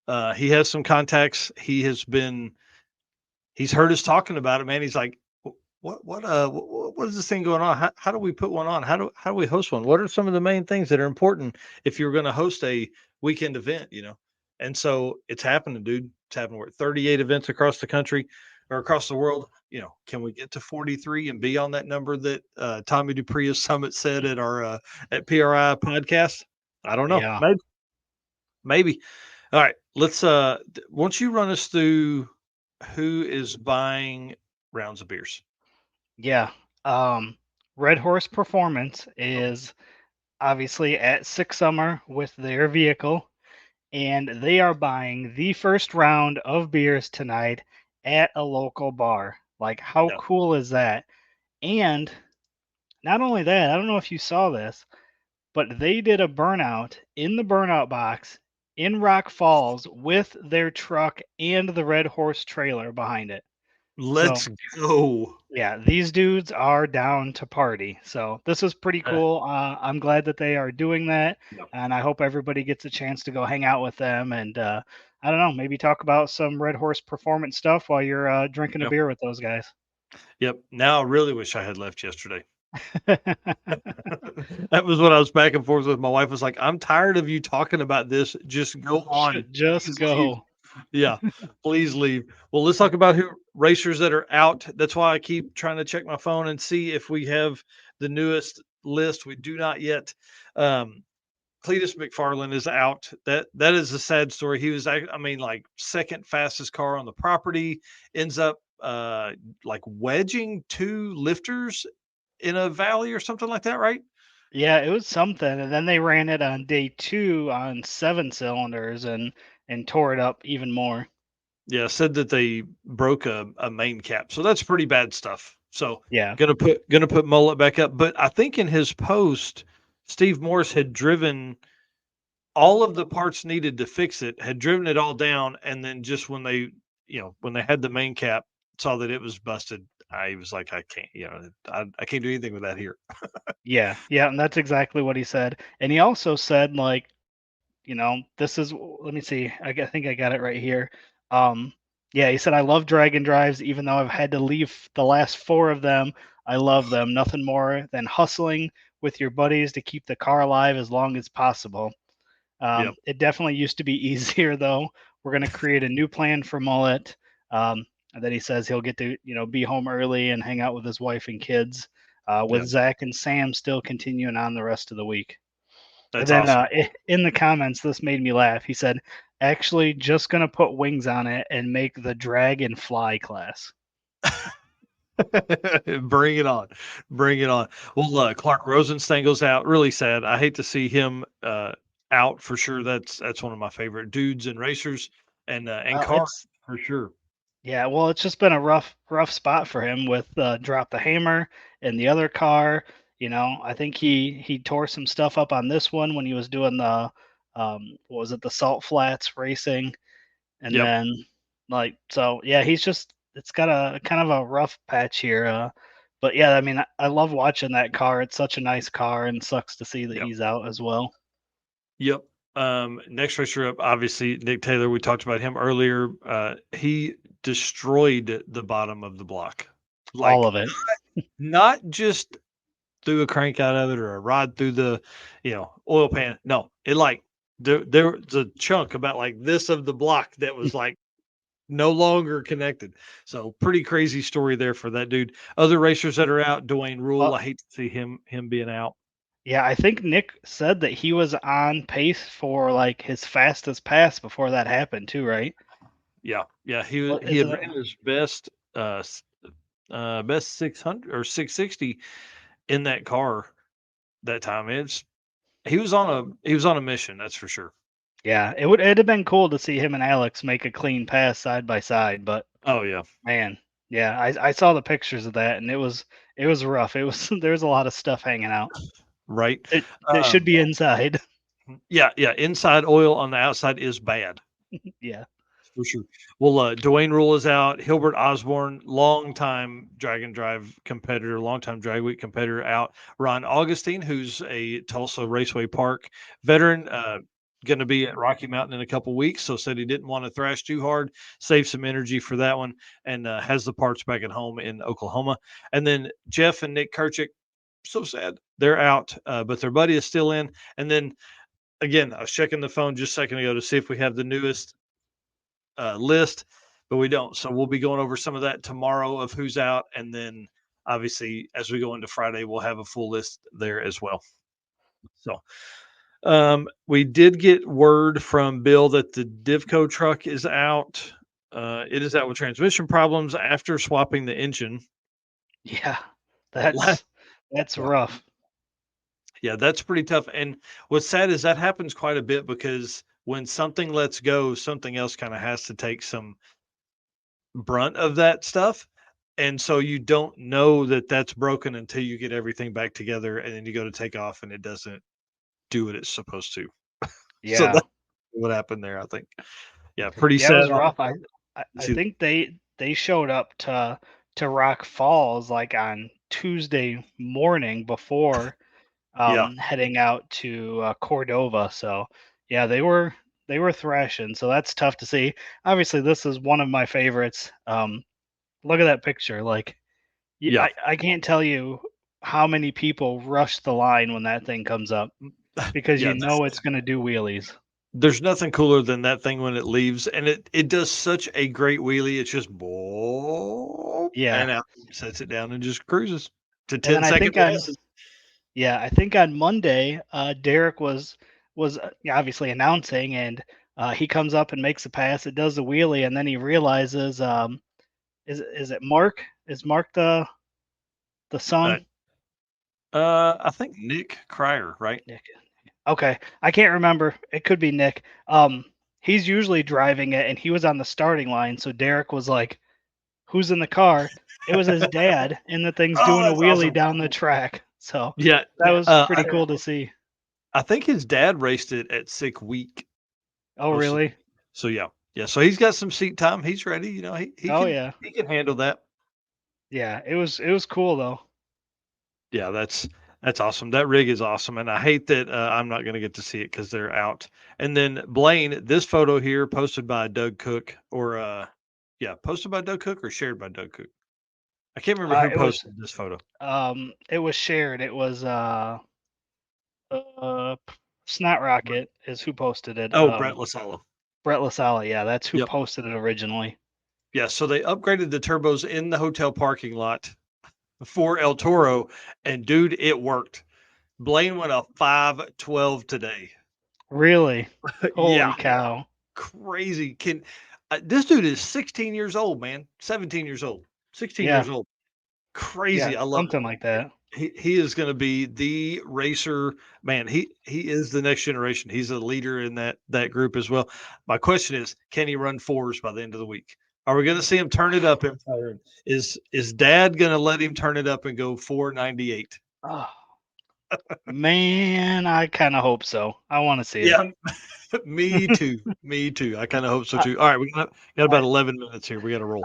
So he has some contacts. He's heard us talking about it, man. He's like, what is this thing going on? How do we put one on? How do we host one? What are some of the main things that are important if you're going to host a weekend event, And so it's happening, dude. It's happening. We're at 38 events across the country or across the world. Can we get to 43 and be on that number that Tommy Dupree of Summit said at our at PRI podcast? I don't know. Yeah. Maybe. All right. Let's once you run us through who is buying rounds of beers. Yeah. Red Horse Performance is obviously at Six Summer with their vehicle, and they are buying the first round of beers tonight at a local bar. Like, how cool is that? And not only that, I don't know if you saw this, but they did a burnout in the burnout box in Rock Falls with their truck and the Red Horse trailer behind it. Let's go. Yeah, these dudes are down to party. So this is pretty cool. I'm glad that they are doing that. Yep. And I hope everybody gets a chance to go hang out with them. And I don't know, maybe talk about some Red Horse Performance stuff while you're drinking a beer with those guys. Yep. Now I really wish I had left yesterday. That was what I was back and forth with. My wife was like, I'm tired of you talking about this. Just go on. Just go. Yeah, please leave. Well, let's talk about who racers that are out. That's why I keep trying to check my phone and see if we have the newest list. We do not yet. Cletus McFarland is out. That is a sad story. He was, second fastest car on the property. Ends up wedging two lifters in a valley or something like that, right? Yeah, it was something. And then they ran it on day 2 on 7 cylinders and tore it up even more. Yeah, said that they broke a main cap. So that's pretty bad stuff. So yeah, gonna put Mullet back up. But I think in his post, Steve Morse had driven all of the parts needed to fix it, had driven it all down, and then just when they had the main cap, saw that it was busted. I was like, I can't, I can't do anything with that here. Yeah, and that's exactly what he said. And he also said, like, this is, let me see, I think I got it right here. Yeah, he said, I love Dragon Drives, even though I've had to leave the last 4 of them. I love them. Nothing more than hustling with your buddies to keep the car alive as long as possible. It definitely used to be easier, though. We're going to create a new plan for Mullet. And then he says he'll get to, be home early and hang out with his wife and kids, with Zach and Sam still continuing on the rest of the week. That's and then awesome. In the comments, this made me laugh. He said, actually just going to put wings on it and make the drag and fly class. Bring it on. Well, Clark Rosenstangel's out. Really sad. I hate to see him out for sure. That's one of my favorite dudes and racers and cars for sure. Yeah, well, it's just been a rough spot for him with Drop the Hammer and the other car. I think he tore some stuff up on this one when he was doing the the Salt Flats racing, and then it's got a kind of a rough patch here. But yeah, I mean, I love watching that car. It's such a nice car, and sucks to see that he's out as well. Yep. Next racer up, obviously Nick Taylor. We talked about him earlier. He destroyed the bottom of the block, all of it. Not just threw a crank out of it or a rod through the, oil pan. No, it there was a chunk about like this of the block that was like no longer connected. So pretty crazy story there for that dude. Other racers that are out, Dwayne Rule. I hate to see him being out. Yeah, I think Nick said that he was on pace for like his fastest pass before that happened too, right? Yeah, Well, he had isn't it? ran his best best 600 or 660 in that car that time. He was on a mission, that's for sure. Yeah, it'd have been cool to see him and Alex make a clean pass side by side, but Oh yeah, man, yeah, I saw the pictures of that and it was rough. It was there was a lot of stuff hanging out. right. That should be inside. Yeah, inside oil on the outside is bad. Yeah. For sure. Well, Dwayne Rule is out. Hilbert Osborne, longtime Drag and Drive competitor, longtime Drag Week competitor, out. Ron Augustine, who's a Tulsa Raceway Park veteran, going to be at Rocky Mountain in a couple weeks. So said he didn't want to thrash too hard, save some energy for that one, and has the parts back at home in Oklahoma. And then Jeff and Nick Kirchick, so sad, they're out, but their buddy is still in. And then again, I was checking the phone just a second ago to see if we have the newest list, but we don't. So we'll be going over some of that tomorrow of who's out, and then obviously as we go into Friday, we'll have a full list there as well. So we did get word from Bill that the Divco truck is out. It is out with transmission problems after swapping the engine. Yeah. Last- That's Yeah. rough. Yeah, that's pretty tough. And what's sad is that happens quite a bit because when something lets go, something else kind of has to take some brunt of that stuff. And so you don't know that that's broken until you get everything back together and then you go to take off and it doesn't do what it's supposed to. So Yeah. that's what happened there, I think. Yeah, pretty Yeah, it was sad. rough. I think they showed up to Rock Falls like on Tuesday morning before Yeah. heading out to Cordova. So yeah, they were thrashing. So that's tough to see. Obviously, this is one of my favorites. Look at that picture. Like, Yeah. I can't tell you how many people rush the line when that thing comes up because Yeah, you know it's going to do wheelies. there's nothing cooler than that thing when it leaves, and it does such a great wheelie. It's just boom, Yeah. and out sets it down and just cruises to And then 10-second passes. I think on Monday, Derek was obviously announcing, and he comes up and makes a pass. It does the wheelie, and then he realizes, is it Mark? Is Mark the son? I think Nick Cryer, right? Nick. Okay, I can't remember. It could be Nick. He's usually driving it, and he was on the starting line. So Derek was like, "Who's in the car?" It was his dad, and the thing's doing a that's wheelie awesome. down the track. So Yeah, that was pretty cool to see. I think his dad raced it at Sick Week. Oh, really? So yeah. So he's got some seat time. He's ready. You know, he Yeah. he can handle that. Yeah, it was cool though. Yeah, that's awesome. That rig is awesome, and I hate that I'm not going to get to see it because they're out. And then Blaine, this photo here posted by Doug Cook, or posted by Doug Cook or shared by Doug Cook. I can't remember who posted this photo. It was shared. It was Snot Rocket is who posted it. Oh, Brett LaSala. Brett LaSala, yeah, that's who Yep. posted it originally. Yeah, so they upgraded the turbos in the hotel parking lot for El Toro, and dude, it worked. Blaine went a 512 today. Really? Holy Yeah, cow! crazy. This dude is 16 years old, man. 17 years old. 16 years old. Crazy. Yeah, I love something it. like that. He is going to be the racer, man. He is the next generation. He's a leader in that group as well. My question is, can he run fours by the end of the week? Are we going to see him turn it up? Is Dad going to let him turn it up and go 498? Oh, man, I kind of hope so. I want to see it. Yeah, me too. Me too. I kind of hope so too. All right, we got about 11 minutes here. We got to roll.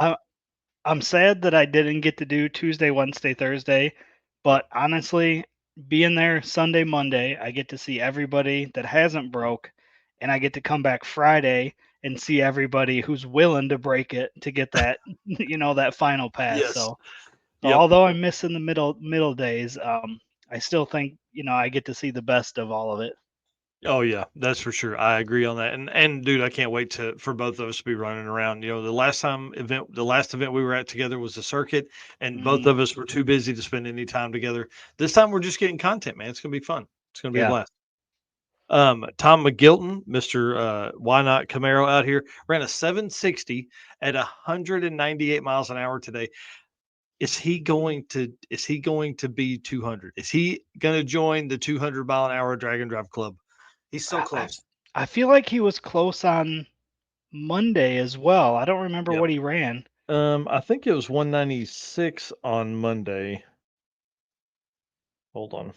I'm sad that I didn't get to do Tuesday, Wednesday, Thursday, but honestly, being there Sunday, Monday, I get to see everybody that hasn't broke, and I get to come back Friday and see everybody who's willing to break it to get that, that final pass. Yes. So Yep. although I'm missing the middle days, I still think, I get to see the best of all of it. Oh yeah, that's for sure. I agree on that. And dude, I can't wait for both of us to be running around. The last event we were at together was the circuit, and both of us were too busy to spend any time together. This time we're just getting content, man. It's gonna be fun. It's gonna be a Yeah. blast. Tom McGilton, Mr. Why Not Camaro out here, ran a 760 at 198 miles an hour today. Is he going to be 200? Is he going to join the 200 mile an hour Drag and Drive Club? He's so close. I feel like he was close on Monday as well. I don't remember what he ran. I think it was 196 on Monday. Hold on.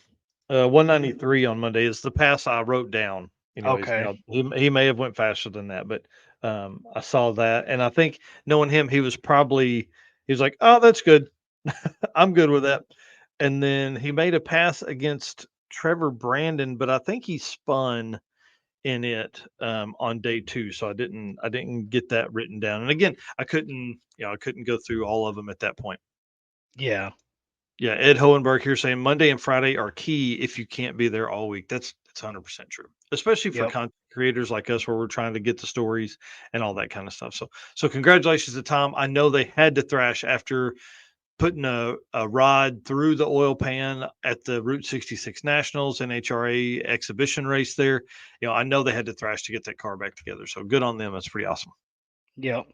193 on Monday is the pass I wrote down. Anyways, Okay. now, he may have went faster than that, but I saw that, and I think knowing him, he was like, "Oh, that's good. I'm good with that." And then he made a pass against Trevor Brandon, but I think he spun in it on day 2, so I didn't get that written down. And again, I couldn't go through all of them at that point. Yeah. Yeah, Ed Hohenberg here saying Monday and Friday are key if you can't be there all week. That's 100% true, especially for content creators like us, where we're trying to get the stories and all that kind of stuff. So congratulations to Tom. I know they had to thrash after putting a rod through the oil pan at the Route 66 Nationals NHRA exhibition race there. I know they had to thrash to get that car back together. So good on them. That's pretty awesome. Yep.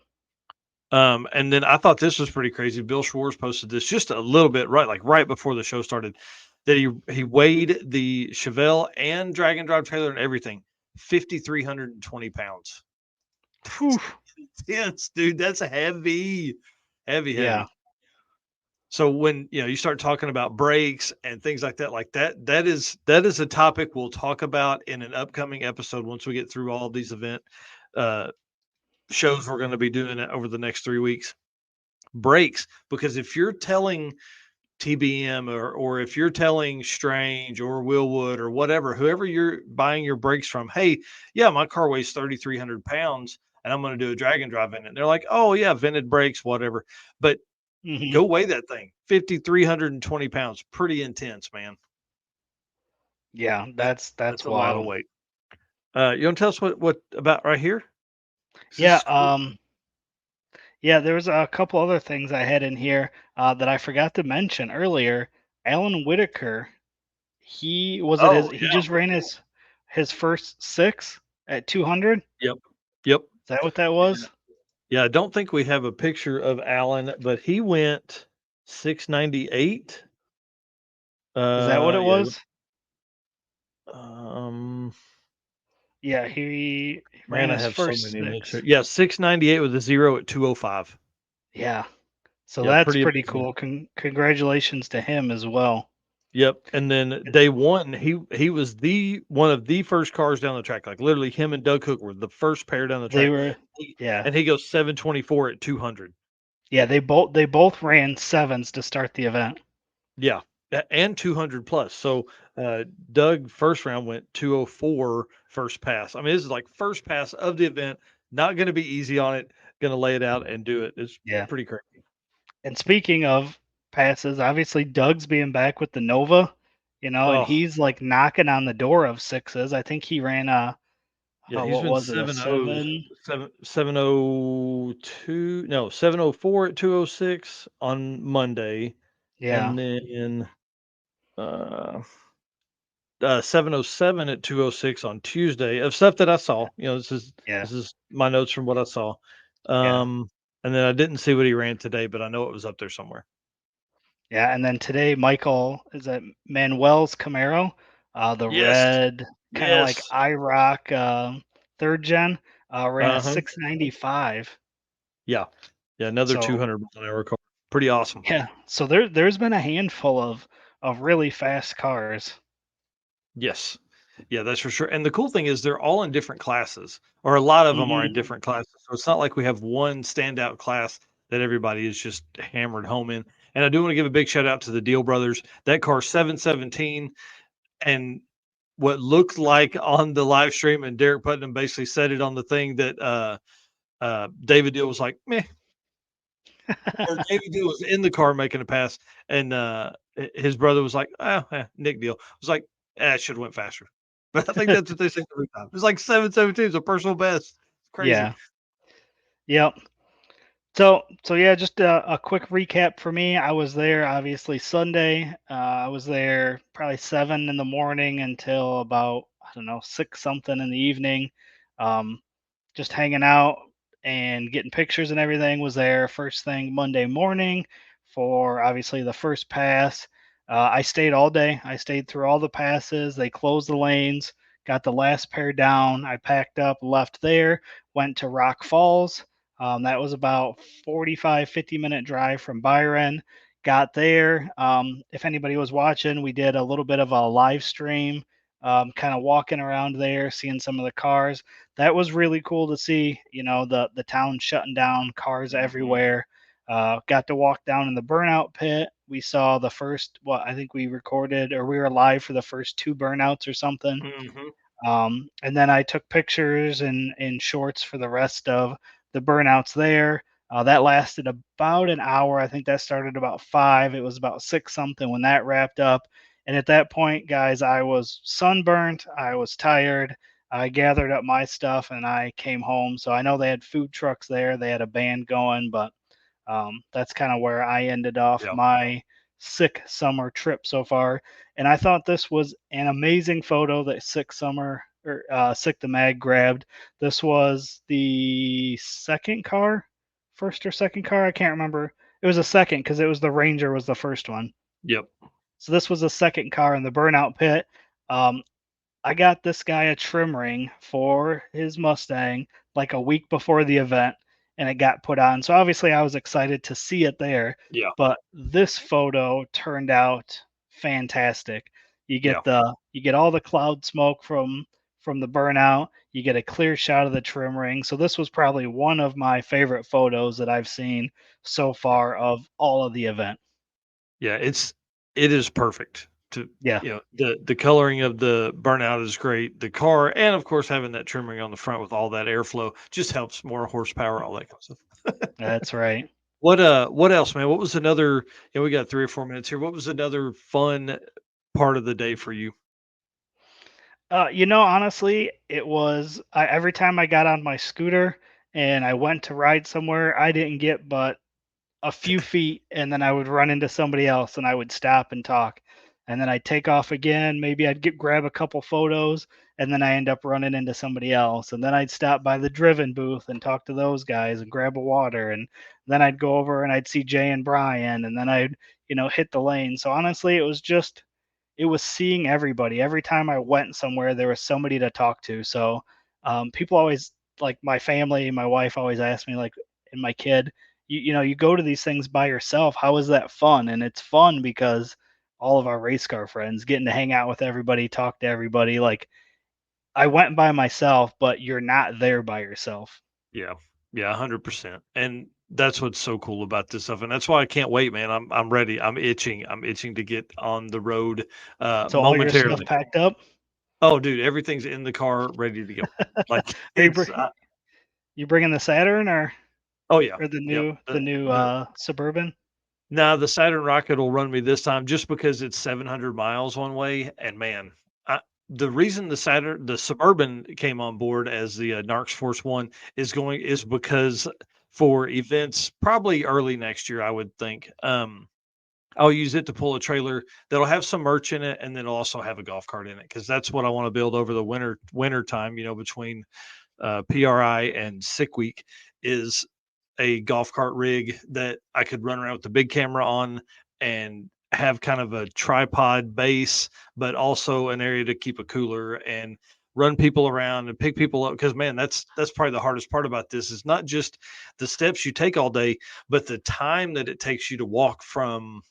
And then I thought this was pretty crazy. Bill Schwartz posted this just a little bit right before the show started, that he weighed the Chevelle and Drag and Drive trailer and everything, 5,320 pounds. Yes, dude, that's heavy. Yeah. So when you start talking about brakes and things like that is a topic we'll talk about in an upcoming episode once we get through all of these event shows we're going to be doing it over the next 3 weeks. Brakes, because if you're telling TBM or if you're telling Strange or Willwood or whoever you're buying your brakes from, hey, yeah, my car weighs 3,300 pounds and I'm going to do a drag and drive in it. And they're like, oh yeah, vented brakes, whatever. But go weigh that thing, 5,320 pounds, pretty intense, man. Yeah, that's a lot of weight. You want to tell us what about right here? Yeah, there was a couple other things I had in here that I forgot to mention earlier. Alan Whitaker, he just ran his first 6 at 200. Yep. Is that what that was? Yeah, I don't think we have a picture of Alan, but he went 698. Is that what it was? Yeah, he ran his first 6. Yeah, 698 with a 0 at 205. Yeah. So that's pretty cool. Congratulations to him as well. Yep. And then day 1, he was one of the first cars down the track. Like literally him and Doug Hook were the first pair down the track. And he goes 724 at 200. Yeah, they both ran 7s to start the event. Yeah. And 200 plus. So Doug first round went 204 first pass. I mean, this is like first pass of the event. Not going to be easy on it. Going to lay it out and do it. It's pretty crazy. And speaking of passes, obviously Doug's being back with the Nova, and he's like knocking on the door of 6s. I think he ran what was it? 702? No, 704 at 206 on Monday. Yeah. And then 707 at 206 on Tuesday of stuff that I saw. This is my notes from what I saw. And then I didn't see what he ran today, but I know it was up there somewhere. Yeah, and then today Michael is at Manuel's Camaro, the red kind of like IROC 3rd gen, ran a 695. Yeah, another 200 mile an hour car. Pretty awesome. Yeah, so there's been a handful of really fast cars. Yes. Yeah, that's for sure. And the cool thing is they're all in different classes, or a lot of them are in different classes. So it's not like we have one standout class that everybody is just hammered home in. And I do want to give a big shout out to the Deal Brothers. That car 717, and what looked like on the live stream, and Derek Putnam basically said it on the thing that David Deal was like, meh. Or David Deal was in the car making a pass, and his brother was like, Nick Deal was like, I should have went faster. but I think that's what they say every time. It's like 7:17 is a personal best. It's crazy. Yeah. Yep. So yeah, just a quick recap for me. I was there obviously Sunday. I was there probably 7 in the morning until about, I don't know, 6 something in the evening. Um, just hanging out and getting pictures and everything. Was there first thing Monday morning for obviously the first pass. I stayed all day. I stayed through all the passes. They closed the lanes, got the last pair down. I packed up, left there, went to Rock Falls. That was about 45, 50-minute drive from Byron. Got there. If anybody was watching, we did a little bit of a live stream, kind of walking around there, seeing some of the cars. That was really cool to see. You know, the town shutting down, cars everywhere. Got to walk down in the burnout pit. We saw the first, what I think we recorded, or we were live for the first 2 burnouts or something. And then I took pictures and shorts for the rest of the burnouts there. That lasted about an hour. I think that started about 5. It was about 6 something when that wrapped up. And at that point, guys, I was sunburnt. I was tired. I gathered up my stuff and I came home. So I know they had food trucks there. They had a band going, but that's kind of where I ended off my sick summer trip so far. And I thought this was an amazing photo that Sick Summer or Sick the Mag grabbed. This was the second car, first or second car. I can't remember. It was a second because it was the Ranger was the first one. Yep. So this was the second car in the burnout pit. I got this guy a trim ring for his Mustang like a week before the event, and it got put on. So obviously I was excited to see it there. Yeah. But this photo turned out fantastic. You get all the cloud smoke from the burnout. You get a clear shot of the trim ring. So this was probably one of my favorite photos that I've seen so far of all of the event. Yeah, it is perfect. Yeah. You know, the coloring of the burnout is great. The car, and of course having that trim ring on the front with all that airflow just helps, more horsepower, all that kind of stuff. That's right. What else, man? What was another, we got 3 or 4 minutes here. What was another fun part of the day for you? Honestly, it was every time I got on my scooter and I went to ride somewhere, I didn't get but a few feet, and then I would run into somebody else and I would stop and talk. And then I'd take off again. Maybe I'd grab a couple photos, and then I end up running into somebody else. And then I'd stop by the Driven booth and talk to those guys and grab a water. And then I'd go over and I'd see Jay and Brian, and then I'd, hit the lane. So honestly, it was seeing everybody. Every time I went somewhere, there was somebody to talk to. So people always, like my family, my wife always asked me, like, and my kid, you go to these things by yourself. How is that fun? And it's fun because all of our race car friends getting to hang out with everybody, talk to everybody. Like, I went by myself, but you're not there by yourself. Yeah. Yeah, 100%. And that's what's so cool about this stuff. And that's why I can't wait, man. I'm ready. I'm itching. I'm itching to get on the road So all your momentarily. stuff packed up? Oh, dude, everything's in the car, ready to go. Like, you bringing the Saturn or? Oh yeah, or the new Suburban? Now the Saturn Rocket will run me this time just because it's 700 miles one way. And man, the reason the Suburban came on board as the NARCS Force One is because for events probably early next year, I would think. I'll use it to pull a trailer that'll have some merch in it, and then it'll also have a golf cart in it because that's what I want to build over the winter time. Between PRI and Sick Week is a golf cart rig that I could run around with the big camera on and have kind of a tripod base, but also an area to keep a cooler and run people around and pick people up. Because man, that's probably the hardest part about this is not just the steps you take all day, but the time that it takes you to walk from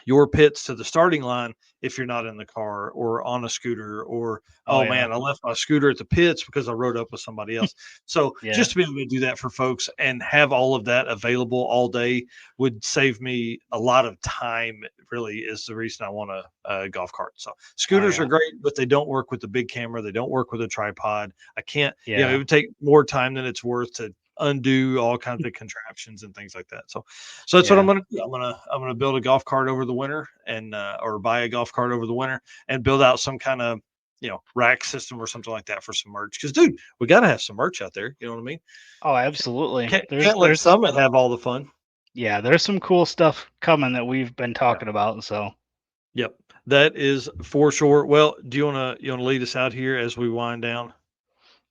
your pits to the starting line if you're not in the car or on a scooter or man, I left my scooter at the pits because I rode up with somebody else. So just to be able to do that for folks and have all of that available all day would save me a lot of time, really is the reason I want a golf cart. So scooters are great, but they don't work with the big camera. They don't work with a tripod. I can't, it would take more time than it's worth to undo all kinds of contraptions and things like that. So that's what I'm going to do. I'm going to build a golf cart over the winter and, or buy a golf cart over the winter and build out some kind of rack system or something like that for some merch. Because, dude, we got to have some merch out there. You know what I mean? Oh, absolutely. Can't let Summit have all the fun. Yeah, there's some cool stuff coming that we've been talking about. So, yep, that is for sure. Well, do you want to lead us out here as we wind down?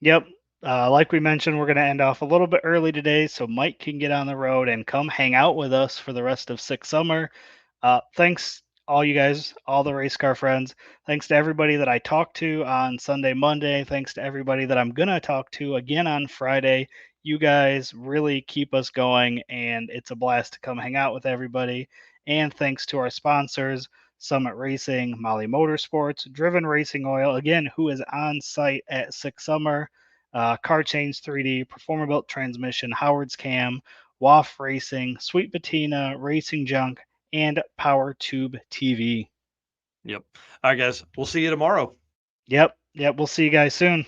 Yep. Like we mentioned, we're going to end off a little bit early today so Mike can get on the road and come hang out with us for the rest of Six Summer. Thanks, all you guys, all the race car friends. Thanks to everybody that I talked to on Sunday, Monday. Thanks to everybody that I'm going to talk to again on Friday. You guys really keep us going, and it's a blast to come hang out with everybody. And thanks to our sponsors, Summit Racing, Molly Motorsports, Driven Racing Oil, again, who is on site at Six Summer, Car Change 3D, Performabuilt Transmission, Howard's Cam, WAF Racing, Sweet Patina, Racing Junk, and Power Tube TV. Yep. All right, guys. We'll see you tomorrow. Yep. We'll see you guys soon.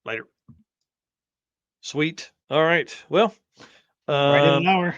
Later. Sweet. All right. Well, right in an hour.